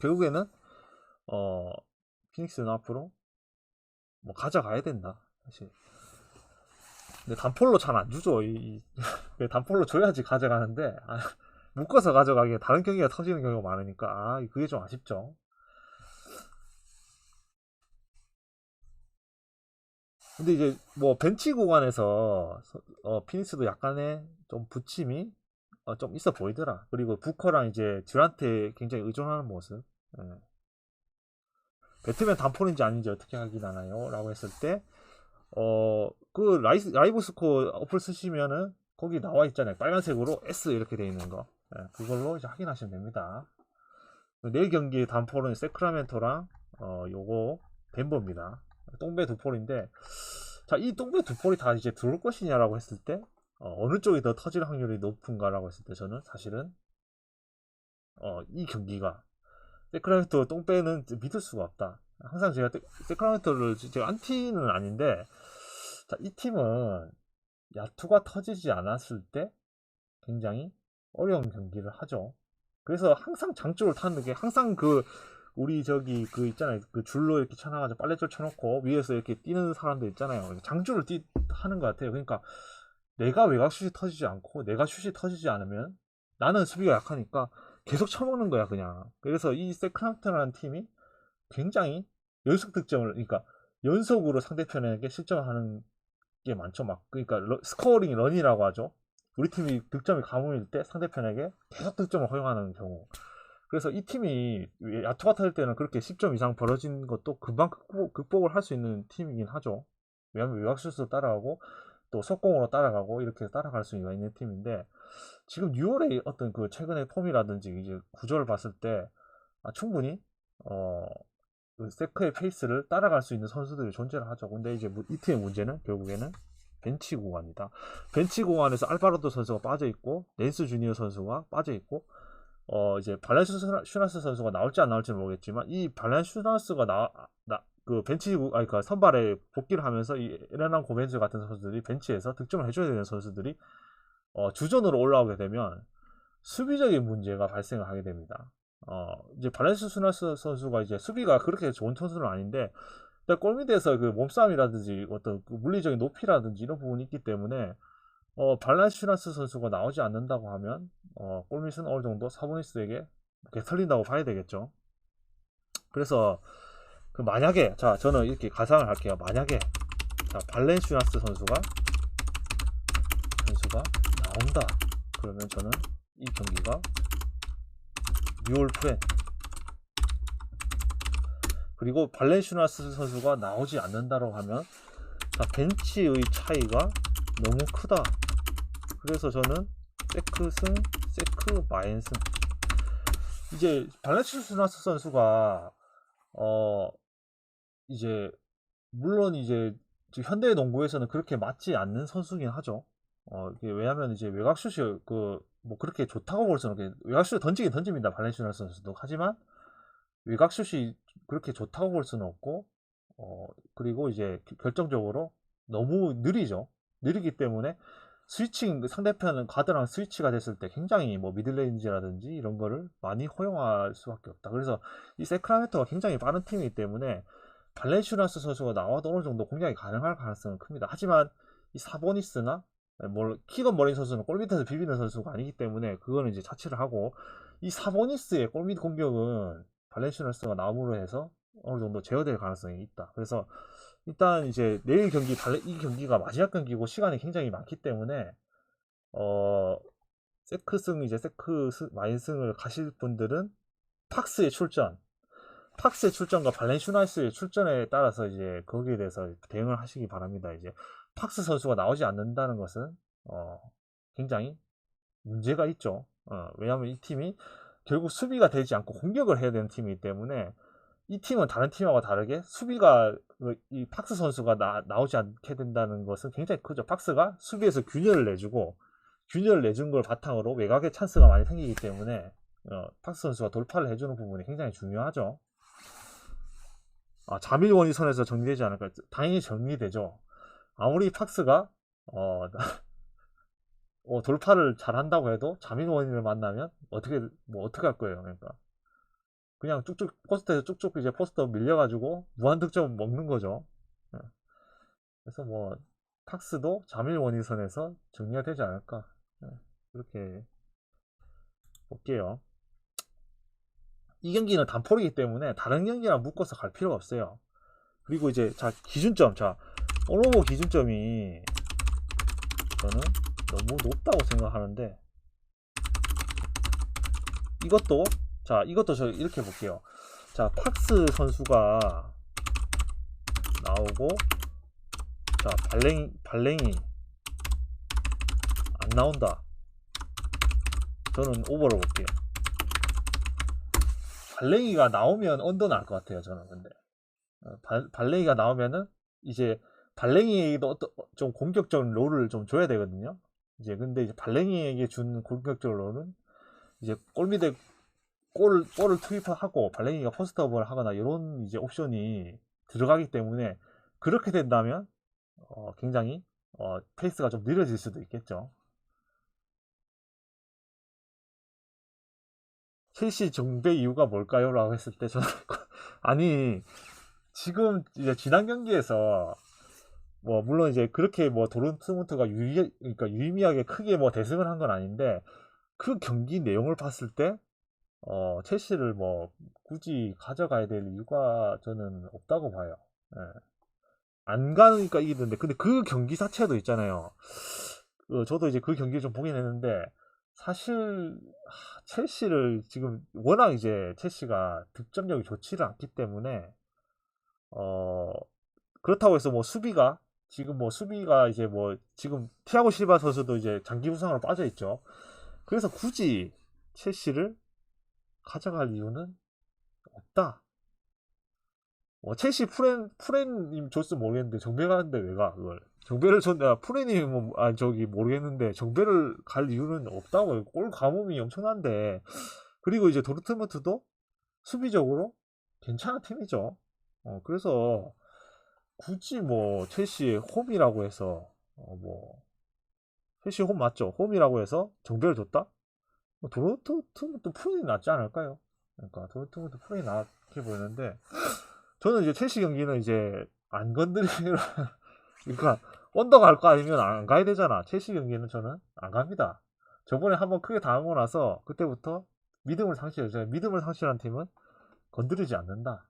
결국에는 피닉스는 앞으로 뭐 가져가야 된다. 사실. 근데 단폴로 잘 안 주죠. 단폴로 줘야지 가져가는데 묶어서 가져가기에 다른 경기가 터지는 경우가 많으니까 그게 좀 아쉽죠. 근데 이제 뭐 벤치 구간에서 피닉스도 약간의 좀 부침이 좀 있어 보이더라. 그리고 부커랑 이제 듀란트에 굉장히 의존하는 모습. 예. 배트맨 단폴인지 아닌지 어떻게 확인하나요? 라고 했을 때, 그 라이브 스코어 어플 쓰시면은 거기 나와 있잖아요. 빨간색으로 S 이렇게 돼 있는 거. 예, 그걸로 이제 확인하시면 됩니다. 내일 경기 단폴은 세크라멘토랑, 요거 덴버입니다. 똥배 두 폴인데, 자, 이 똥배 두 폴이 다 이제 들어올 것이냐라고 했을 때, 어느 쪽이 더 터질 확률이 높은가라고 했을 때 저는 사실은, 이 경기가 세크라멘토 똥배는 믿을 수가 없다. 항상 제가 세크라멘토를 제가 안티는 아닌데, 자, 이 팀은 야투가 터지지 않았을 때 굉장히 어려운 경기를 하죠. 그래서 항상 장줄을 타는 게 항상 우리 저기 있잖아요. 그 줄로 이렇게 쳐놔가지고 빨래줄 쳐놓고 위에서 이렇게 뛰는 사람들 있잖아요. 장줄을 하는 것 같아요. 그러니까 내가 외곽슛이 터지지 않고 내가 슛이 터지지 않으면 나는 수비가 약하니까 계속 쳐먹는 거야 그냥. 그래서 이 세크라멘토라는 팀이 굉장히 연속 득점을 그러니까 연속으로 상대편에게 실점을 하는 게 많죠. 막 그러니까 스코어링 런이라고 하죠. 우리 팀이 득점이 가뭄일 때 상대편에게 계속 득점을 허용하는 경우. 그래서 이 팀이 야투가 터질 때는 그렇게 10점 이상 벌어진 것도 금방 극복을 할 수 있는 팀이긴 하죠. 왜냐하면 외곽슛으로 따라가고 또 속공으로 따라가고 이렇게 따라갈 수 있는 팀인데 지금 6월의 어떤 그 최근의 폼이라든지 이제 구조를 봤을 때 충분히 그 세크의 페이스를 따라갈 수 있는 선수들이 존재를 하죠. 근데 이제 이 팀의 문제는 결국에는 벤치 공간이다. 벤치 공간에서 알바로도 선수가 빠져 있고 낸스 주니어 선수가 빠져 있고 이제 발렌슈나스 선수가 나올지 안 나올지 모르겠지만 이 발렌슈나스가 그 벤치 그 선발에 복귀를 하면서 이 에레난 고멘즈 같은 선수들이 벤치에서 득점을 해줘야 되는 선수들이 주전으로 올라오게 되면 수비적인 문제가 발생을 하게 됩니다. 이제 발렌슈나스 선수가 이제 수비가 그렇게 좋은 선수는 아닌데 골밑에서 그 몸싸움이라든지 어떤 그 물리적인 높이라든지 이런 부분이 있기 때문에 발렌슈나스 선수가 나오지 않는다고 하면 골밑은 어느 정도 사보니스에게 개털린다고 봐야 되겠죠. 그래서 만약에 저는 이렇게 가상을 할게요. 만약에 발렌슈나스 선수가 나온다. 그러면 저는 이 경기가 뉴올 프렌 그리고 발렌슈나스 선수가 나오지 않는다고 하면 벤치의 차이가 너무 크다. 그래서 저는 세크승, 세크 마인승. 이제 발렌슈나스 선수가 이제 물론 이제 현대 농구에서는 그렇게 맞지 않는 선수긴 하죠. 왜냐하면 이제 외곽슛이 뭐 그렇게 좋다고 볼 수는 외곽슛 던지긴 던집니다. 발렌슈나스 선수도. 하지만 외곽슛이 그렇게 좋다고 볼 수는 없고 그리고 이제 결정적으로 너무 느리죠. 느리기 때문에 스위칭 상대편은 가드랑 스위치가 됐을 때 굉장히 뭐 미들레인지라든지 이런 거를 많이 허용할 수밖에 없다. 그래서 이 세크라멘토가 굉장히 빠른 팀이기 때문에 발렌슈나스 선수가 나와도 어느 정도 공략이 가능할 가능성은 큽니다. 하지만 이 사보니스나 키건 머린 선수는 골밑에서 비비는 선수가 아니기 때문에 그거는 이제 자취를 하고 이 사보니스의 골밑 공격은 발렌슈나스가 나옴으로 해서 어느 정도 제어될 가능성이 있다. 그래서 일단 이제 내일 경기 이 경기가 마지막 경기고 시간이 굉장히 많기 때문에 세크 마인승을 가실 분들은 팍스의 출전 팍스의 출전과 발렌슈나이스의 출전에 따라서 이제 거기에 대해서 대응을 하시기 바랍니다. 이제 팍스 선수가 나오지 않는다는 것은 굉장히 문제가 있죠. 왜냐하면 이 팀이 결국 수비가 되지 않고 공격을 해야 되는 팀이기 때문에 이 팀은 다른 팀하고 다르게 수비가 이 팍스 선수가 나오지 않게 된다는 것은 굉장히 크죠. 팍스가 수비에서 균열을 내준 걸 바탕으로 외곽의 찬스가 많이 생기기 때문에 팍스 선수가 돌파를 해주는 부분이 굉장히 중요하죠. 자밀 원위선에서 정리되지 않을까? 당연히 정리되죠. 아무리 팍스가 돌파를 잘한다고 해도 자밀 원인을 만나면 어떻게 할 거예요? 그러니까 그냥 쭉쭉 포스트에서 쭉쭉 이제 포스터 밀려가지고 무한 득점 먹는 거죠. 그래서 뭐 팍스도 자밀 원인선에서 정리가 되지 않을까? 그렇게 볼게요. 이 경기는 단폴이기 때문에 다른 경기랑 묶어서 갈 필요가 없어요. 그리고 이제 기준점, 올로버 기준점이 저는 너무 높다고 생각하는데 이것도 저 이렇게 볼게요. 팍스 선수가 나오고 발랭이 안 나온다. 저는 오버로 볼게요. 발랭이가 나오면 언더 나올 것 같아요. 저는 근데 발랭이가 나오면은 이제 발랭이에게도 좀 공격적인 롤을 좀 줘야 되거든요. 근데 이제 발랭이에게 준 공격적 롤은 이제 골밑에 골을 투입하고 발랭이가 포스트업을 하거나 이런 이제 옵션이 들어가기 때문에 그렇게 된다면 굉장히 페이스가 좀 느려질 수도 있겠죠. 첼시 정배 이유가 뭘까요? 라고 했을 때 저는 아니 지금 이제 지난 경기에서 물론 이제 그렇게 도르트문트가 그러니까 유의미하게 크게 대승을 한 건 아닌데 그 경기 내용을 봤을 때 첼시를 굳이 가져가야 될 이유가 저는 없다고 봐요. 안 가니까 이기는데 근데 그 경기 자체도 있잖아요. 저도 이제 그 경기를 좀 보긴 했는데 사실 첼시를 지금 워낙 이제 첼시가 득점력이 좋지를 않기 때문에 그렇다고 해서 수비가 이제 지금 티아고 실바 선수도 이제 장기 부상으로 빠져 있죠. 그래서 굳이 첼시를 가져갈 이유는 없다. 첼시 프렌님 줬으면 모르겠는데 정배가 하는데 왜 가? 그걸 정배를 줬나? 프렌님 모르겠는데 정배를 갈 이유는 없다고. 골 가뭄이 엄청난데. 그리고 이제 도르트문트도 수비적으로 괜찮은 팀이죠. 그래서 굳이 첼시의 홈이라고 해서 첼시 홈 맞죠? 홈이라고 해서 정배를 줬다? 도르트문트 프렌이 낫지 않을까요? 그러니까 도르트문트 프렌이 낫게 보이는데 저는 이제 첼시 경기는 이제 안 건드리려 그러니까 언더 갈 거 아니면 안 가야 되잖아. 첼시 경기는 저는 안 갑니다. 저번에 한번 크게 당하고 나서 그때부터 믿음을 상실했어요. 믿음을 상실한 팀은 건드리지 않는다.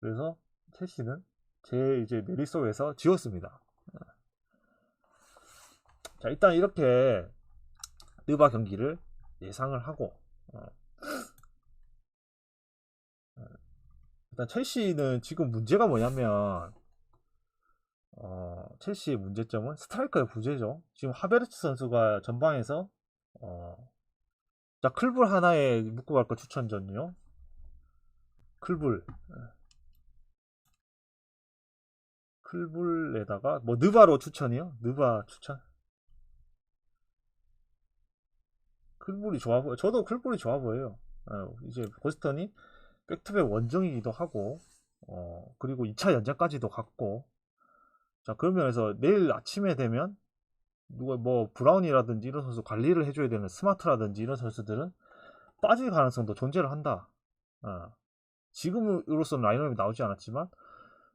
그래서 첼시는 제 이제 메릿속에서 지웠습니다. 일단 이렇게 느바 경기를 예상을 하고 일단 첼시는 지금 문제가 뭐냐면 첼시의 문제점은 스트라이커의 부재죠. 지금 하베르츠 선수가 전방에서 클불 하나에 묶고 갈 거 추천전요. 클불에다가 느바로 추천이요. 느바 추천. 클불이 좋아 보여. 저도 클불이 좋아 보여요. 이제 보스턴이 백투백 원정이기도 하고 그리고 2차 연장까지도 갔고 그런 면에서 내일 아침에 되면 누가 브라운이라든지 이런 선수 관리를 해줘야 되는 스마트라든지 이런 선수들은 빠질 가능성도 존재를 한다. 지금으로서는 라인업이 나오지 않았지만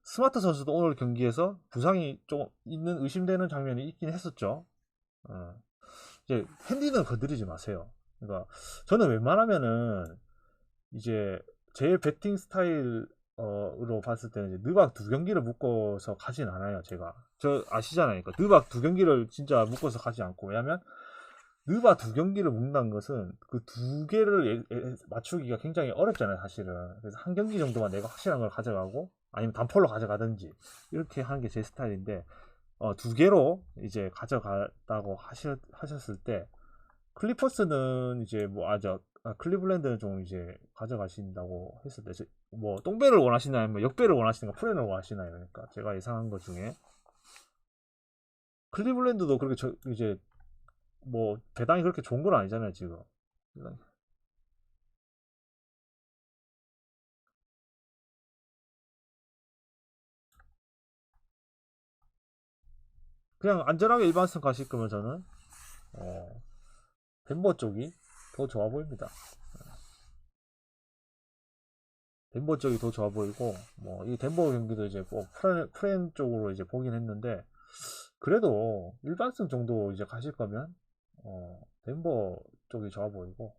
스마트 선수도 오늘 경기에서 부상이 좀 있는 의심되는 장면이 있긴 했었죠. 이제 핸디는 건드리지 마세요. 그러니까 저는 웬만하면은 이제 제 배팅 스타일로 봤을 때는 이제 느박 2경기를 묶어서 가진 않아요. 제가 아시잖아요. 그러니까 느박 2경기를 진짜 묶어서 가지 않고. 왜냐면 느바 두 경기를 묶는다는 것은 그 두 개를 맞추기가 굉장히 어렵잖아요, 사실은. 그래서 한 경기 정도만 내가 확실한 걸 가져가고 아니면 단폴로 가져가든지 이렇게 하는 게 제 스타일인데 두 개로 이제 가져갔다고 하셨을 때 클리퍼스는 이제 뭐 클리블랜드는 좀 이제 가져가신다고 했을 때 뭐 똥배를 원하시나요, 아니면 역배를 원하시는가, 프렌을 원하시나요? 그러니까 제가 예상한 것 중에 클리블랜드도 그렇게 이제 뭐 배당이 그렇게 좋은 건 아니잖아요 지금. 그냥 안전하게 일반승 가실 거면 저는 어, 덴버 쪽이 더 좋아 보입니다. 덴버 쪽이 더 좋아 보이고 뭐 이 덴버 경기도 이제 뭐 프렌 쪽으로 이제 보긴 했는데 그래도 일반승 정도 이제 가실 거면 덴버 쪽이 좋아 보이고.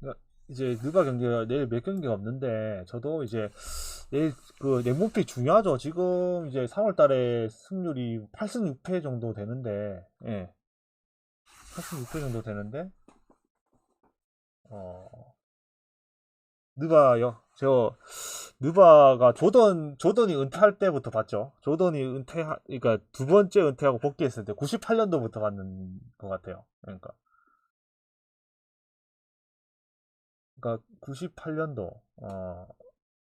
그러니까 이제 느바 경기가 내일 몇 경기가 없는데 저도 이제 내일 그 냉문픽 중요하죠. 지금 이제 3월 달에 승률이 8승 6패 정도 되는데, 예, 8승 6패 정도 되는데, 어, 느바요. 느바가 조던이 은퇴할 때부터 봤죠. 조던이 그러니까 두 번째 은퇴하고 복귀했을 때 98년도부터 봤는 것 같아요. 그러니까 98년도,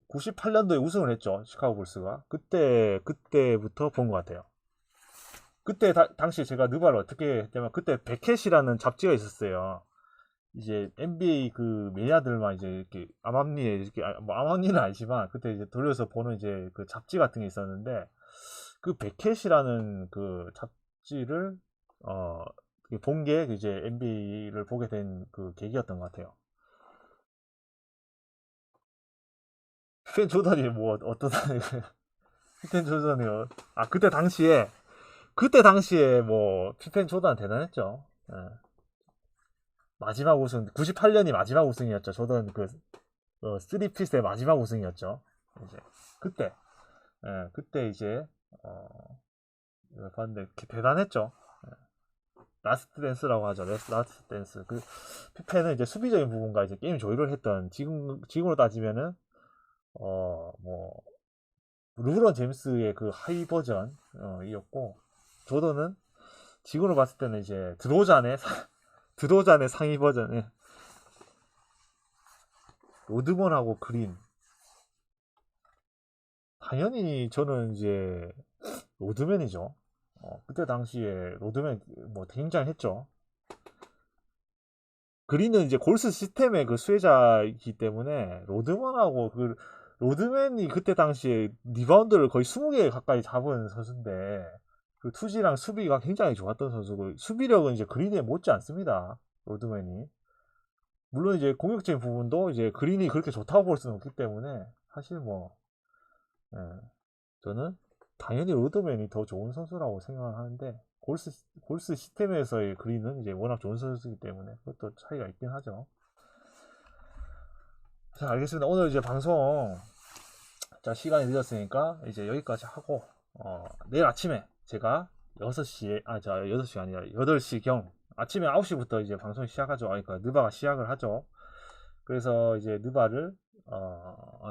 98년도에 우승을 했죠. 시카고 불스가. 그때부터 본 것 같아요. 그때 당시 제가 느바를 어떻게 했냐면 그때 베켓이라는 잡지가 있었어요. 이제 NBA 그 매니아들만 이제 이렇게 암암리에 이렇게 뭐 암암리는 아니지만 그때 이제 돌려서 보는 이제 그 잡지 같은 게 있었는데 그 베켓이라는 그 잡지를 본 게 이제 NBA를 보게 된 그 계기였던 것 같아요. 팬 조던이 뭐 어떤 팬 조던이요? 아 그때 당시에 뭐 피펜 조던 대단했죠. 예. 마지막 우승 98년이 마지막 우승이었죠. 조던 그 3핏의 마지막 우승이었죠. 이제 그때 그때 이제 어, 봤는데 대단했죠. 라스트 댄스라고 하죠. 라스트 댄스. 그 피펜은 이제 수비적인 부분과 이제 게임 조율을 했던 지금으로 따지면은 뭐 르브론 제임스의 그 하이 버전이었고 조던은 지금으로 봤을 때는 이제 드로잔의 상위 버전. 예. 로드먼하고 그린. 당연히 저는 이제 로드맨이죠. 그때 당시에 로드맨 뭐 굉장했죠. 그린은 이제 골스 시스템의 그 수혜자이기 때문에 로드맨이 그때 당시에 리바운드를 거의 20개 가까이 잡은 선수인데 그 투지랑 수비가 굉장히 좋았던 선수고 수비력은 이제 그린에 못지 않습니다. 로드맨이. 물론 이제 공격적인 부분도 이제 그린이 그렇게 좋다고 볼 수는 없기 때문에 사실 뭐 예, 저는 당연히 로드맨이 더 좋은 선수라고 생각을 하는데 골스 시스템에서의 그린은 이제 워낙 좋은 선수이기 때문에 그것도 차이가 있긴 하죠. 자, 알겠습니다. 오늘 이제 방송 자 시간이 늦었으니까 이제 여기까지 하고 내일 아침에 제가 6시에 자 6시 아니라 8시경 아침에 9시부터 이제 방송 시작하죠. 그러니까 느바가 시작을 하죠. 그래서 이제 느바를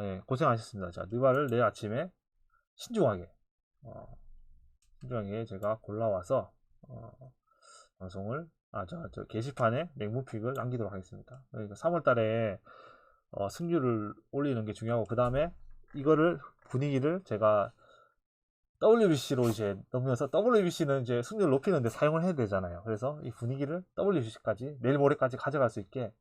예, 고생하셨습니다. 자, 느바를 내일 아침에 신중하게 어, 신중하게 제가 골라와서 방송을 저 게시판에 냉무픽을 남기도록 하겠습니다. 그러니까 3월달에 승률을 올리는 게 중요하고 그 다음에 이거를 분위기를 제가 WBC로 이제 넘겨서 WBC는 이제 승률 높이는데 사용을 해야 되잖아요. 그래서 이 분위기를 WBC까지 내일 모레까지 가져갈 수 있게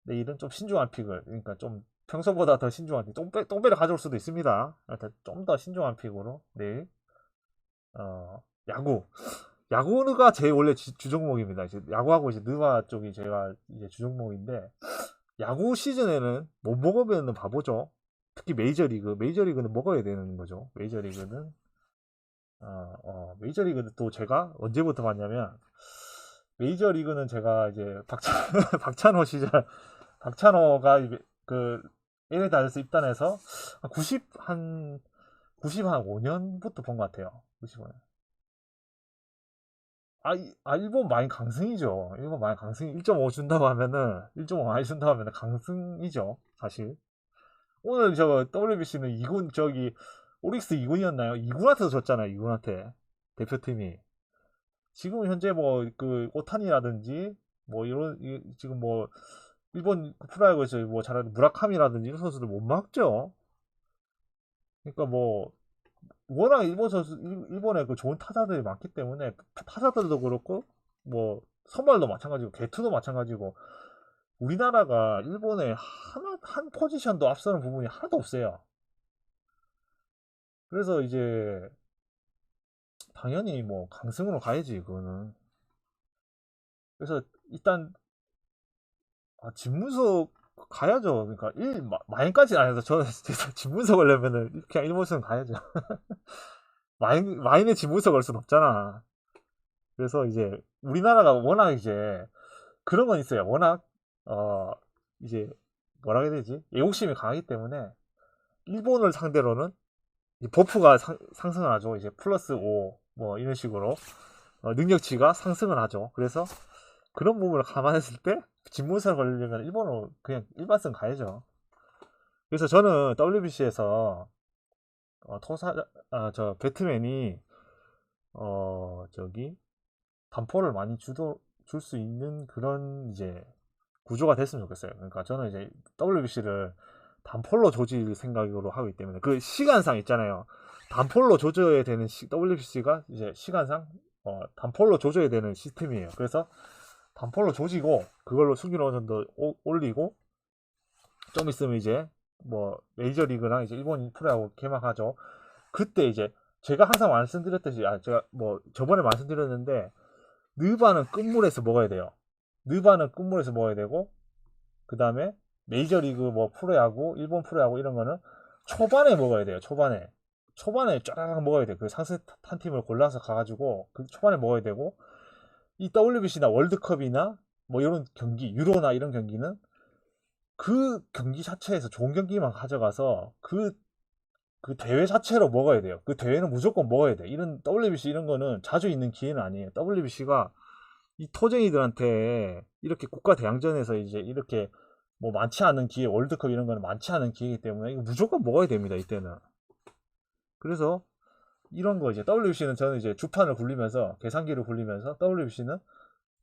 내일은 좀 신중한 픽을 그러니까 좀 평소보다 더 신중한 픽 똥배를 가져올 수도 있습니다. 좀 더 신중한 픽으로 내일 야구 야구가 제 원래 주종목입니다. 이제 야구하고 이제 느와 쪽이 제가 이제 주종목인데 야구 시즌에는 못 먹으면 바보죠. 특히 메이저리그는 먹어야 되는 거죠. 메이저리그는 메이저리그는 또 제가 언제부터 봤냐면, 메이저리그는 제가 이제 박찬호 시절, 박찬호가 그 LA 다저스 입단해서 90한 5년부터 본 것 같아요. 95년. 일본 많이 강승이죠. 일본 많이 강승, 1.5 준다고 하면은, 1.5 많이 준다고 하면은 강승이죠. 사실. 오늘 저 WBC는 2군, 오릭스 2군이었나요? 2군한테도 졌잖아요. 2군한테. 대표팀이. 지금 현재 뭐, 오타니라든지, 뭐, 지금 뭐, 일본 프로야구에서 뭐 잘하는 무라카미라든지 이런 선수들 못 막죠. 그러니까 뭐, 워낙 일본에 그 좋은 타자들이 많기 때문에 타자들도 그렇고 뭐 선발도 마찬가지고 개투도 마찬가지고 우리나라가 일본에 한 포지션도 앞서는 부분이 하나도 없어요. 그래서 이제 당연히 뭐 강승으로 가야지 그거는. 그래서 일단 진문석 가야죠. 그러니까 마인까지는 안 해서 저는 진문석 하려면은 그냥 일본선 가야죠. 마인에 진문석 걸 순 없잖아. 그래서 이제 우리나라가 워낙 이제 그런 건 있어요. 워낙 어 이제 뭐라 해야 되지? 애국심이 강하기 때문에 일본을 상대로는 버프가 상승을 하죠. 이제 플러스 5 뭐 이런 식으로 능력치가 상승을 하죠. 그래서 그런 부분을 감안했을 때 진문서 걸리려면 일본으로 그냥 일반선 가야죠. 그래서 저는 WBC에서 저 배트맨이 저기 단포를 많이 줄 수 있는 그런 이제 구조가 됐으면 좋겠어요. 그러니까 저는 이제 WBC를 단폴로 조질 생각으로 하기 때문에 그 시간상 있잖아요. 단폴로 조져야 되는 WBC가 이제 시간상 단폴로 조져야 되는 시스템이에요. 그래서 단폴로 조지고 그걸로 승률 어느 정도 올리고 좀 있으면 이제 뭐 메이저리그랑 이제 일본 프로야구 개막하죠. 그때 이제 제가 항상 말씀드렸듯이 제가 뭐 저번에 말씀드렸는데 느바는 끝물에서 먹어야 돼요. 느바는 끝물에서 먹어야 되고 그 다음에 메이저리그 뭐 프로야구, 일본 프로야구 이런 거는 초반에 먹어야 돼요. 초반에 쫙 먹어야 돼. 그 상세 탄 팀을 골라서 가가지고 그 초반에 먹어야 되고 이 WBC나 월드컵이나 뭐 이런 경기, 유로나 이런 경기는 그 경기 자체에서 좋은 경기만 가져가서 그 대회 자체로 먹어야 돼요. 그 대회는 무조건 먹어야 돼. 이런 WBC 이런 거는 자주 있는 기회는 아니에요. WBC가 이 토쟁이들한테 이렇게 국가 대항전에서 이제 이렇게 뭐 많지 않은 기회, 월드컵 이런 거는 많지 않은 기회이기 때문에 이거 무조건 먹어야 됩니다. 이때는. 그래서 이런 거 이제 WBC는 저는 이제 주판을 굴리면서 계산기를 굴리면서 WBC는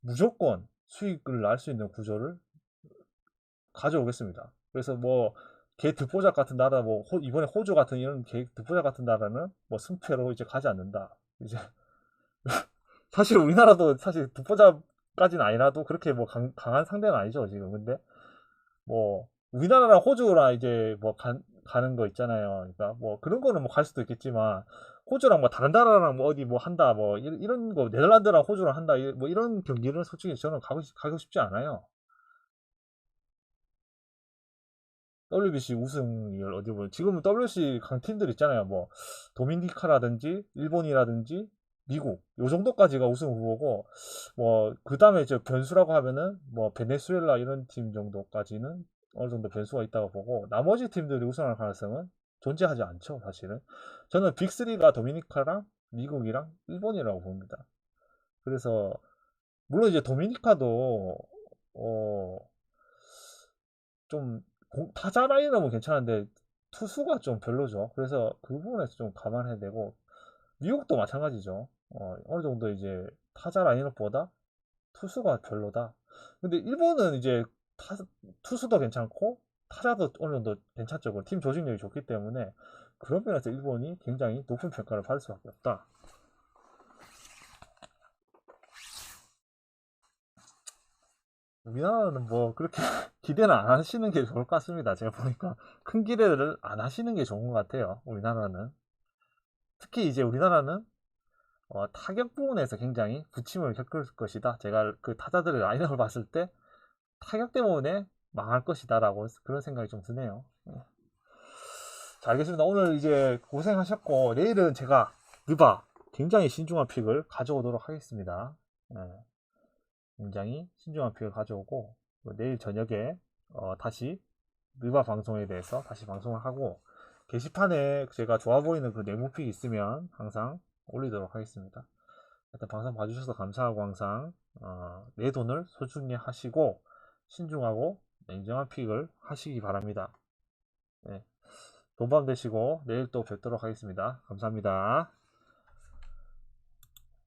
무조건 수익을 날 수 있는 구조를 가져오겠습니다. 그래서 뭐 개 듣보잡 같은 나라 뭐 이번에 호주 같은 이런 개 듣보잡 같은 나라는 뭐 승패로 이제 가지 않는다. 이제 사실 우리나라도 사실 듣보잡까지는 아니라도 그렇게 뭐 강한 상대는 아니죠 지금. 근데 뭐 우리나라랑 호주랑 이제 뭐 가는 거 있잖아요. 그러니까 뭐 그런 거는 뭐 갈 수도 있겠지만 호주랑 뭐 다른 나라랑 뭐 어디 뭐 한다 뭐 이런 거 네덜란드랑 호주랑 한다 뭐 이런 경기는 솔직히 저는 가고 싶지 않아요. WBC 우승을 어디 보면 지금은 WBC 강팀들 있잖아요. 뭐 도미니카라든지 일본이라든지 미국 요 정도까지가 우승 후보고 뭐 그다음에 이제 변수라고 하면은 뭐 베네수엘라 이런 팀 정도까지는 어느 정도 변수가 있다고 보고 나머지 팀들이 우승할 가능성은 존재하지 않죠, 사실은. 저는 빅3가 도미니카랑 미국이랑 일본이라고 봅니다. 그래서 물론 이제 도미니카도 어, 좀 타자 라인업은 괜찮은데 투수가 좀 별로죠. 그래서 그 부분에서 좀 감안해야 되고 미국도 마찬가지죠. 어느 정도 이제 타자 라인업보다 투수가 별로다. 근데 일본은 이제 투수도 괜찮고 타자도 어느 정도 괜찮죠. 팀 조직력이 좋기 때문에 그런 면에서 일본이 굉장히 높은 평가를 받을 수밖에 없다. 우리나라는 뭐 그렇게 기대는 안 하시는 게 좋을 것 같습니다. 제가 보니까 큰 기대를 안 하시는 게 좋은 것 같아요. 우리나라는 특히 이제 우리나라는 타격 부분에서 굉장히 부침을 겪을 것이다. 제가 그 타자들의 라인업을 봤을 때 타격 때문에 망할 것이다라고 그런 생각이 좀 드네요. 자, 알겠습니다. 오늘 이제 고생하셨고 내일은 제가 느바 굉장히 신중한 픽을 가져오도록 하겠습니다. 굉장히 신중한 픽을 가져오고 내일 저녁에 다시 느바 방송에 대해서 다시 방송을 하고 게시판에 제가 좋아 보이는 그 네모픽이 있으면 항상 올리도록 하겠습니다. 일단 방송 봐주셔서 감사하고 항상 내 돈을 소중히 하시고 신중하고 냉정한 픽을 하시기 바랍니다. 네. 돈밤 되시고 내일 또 뵙도록 하겠습니다. 감사합니다.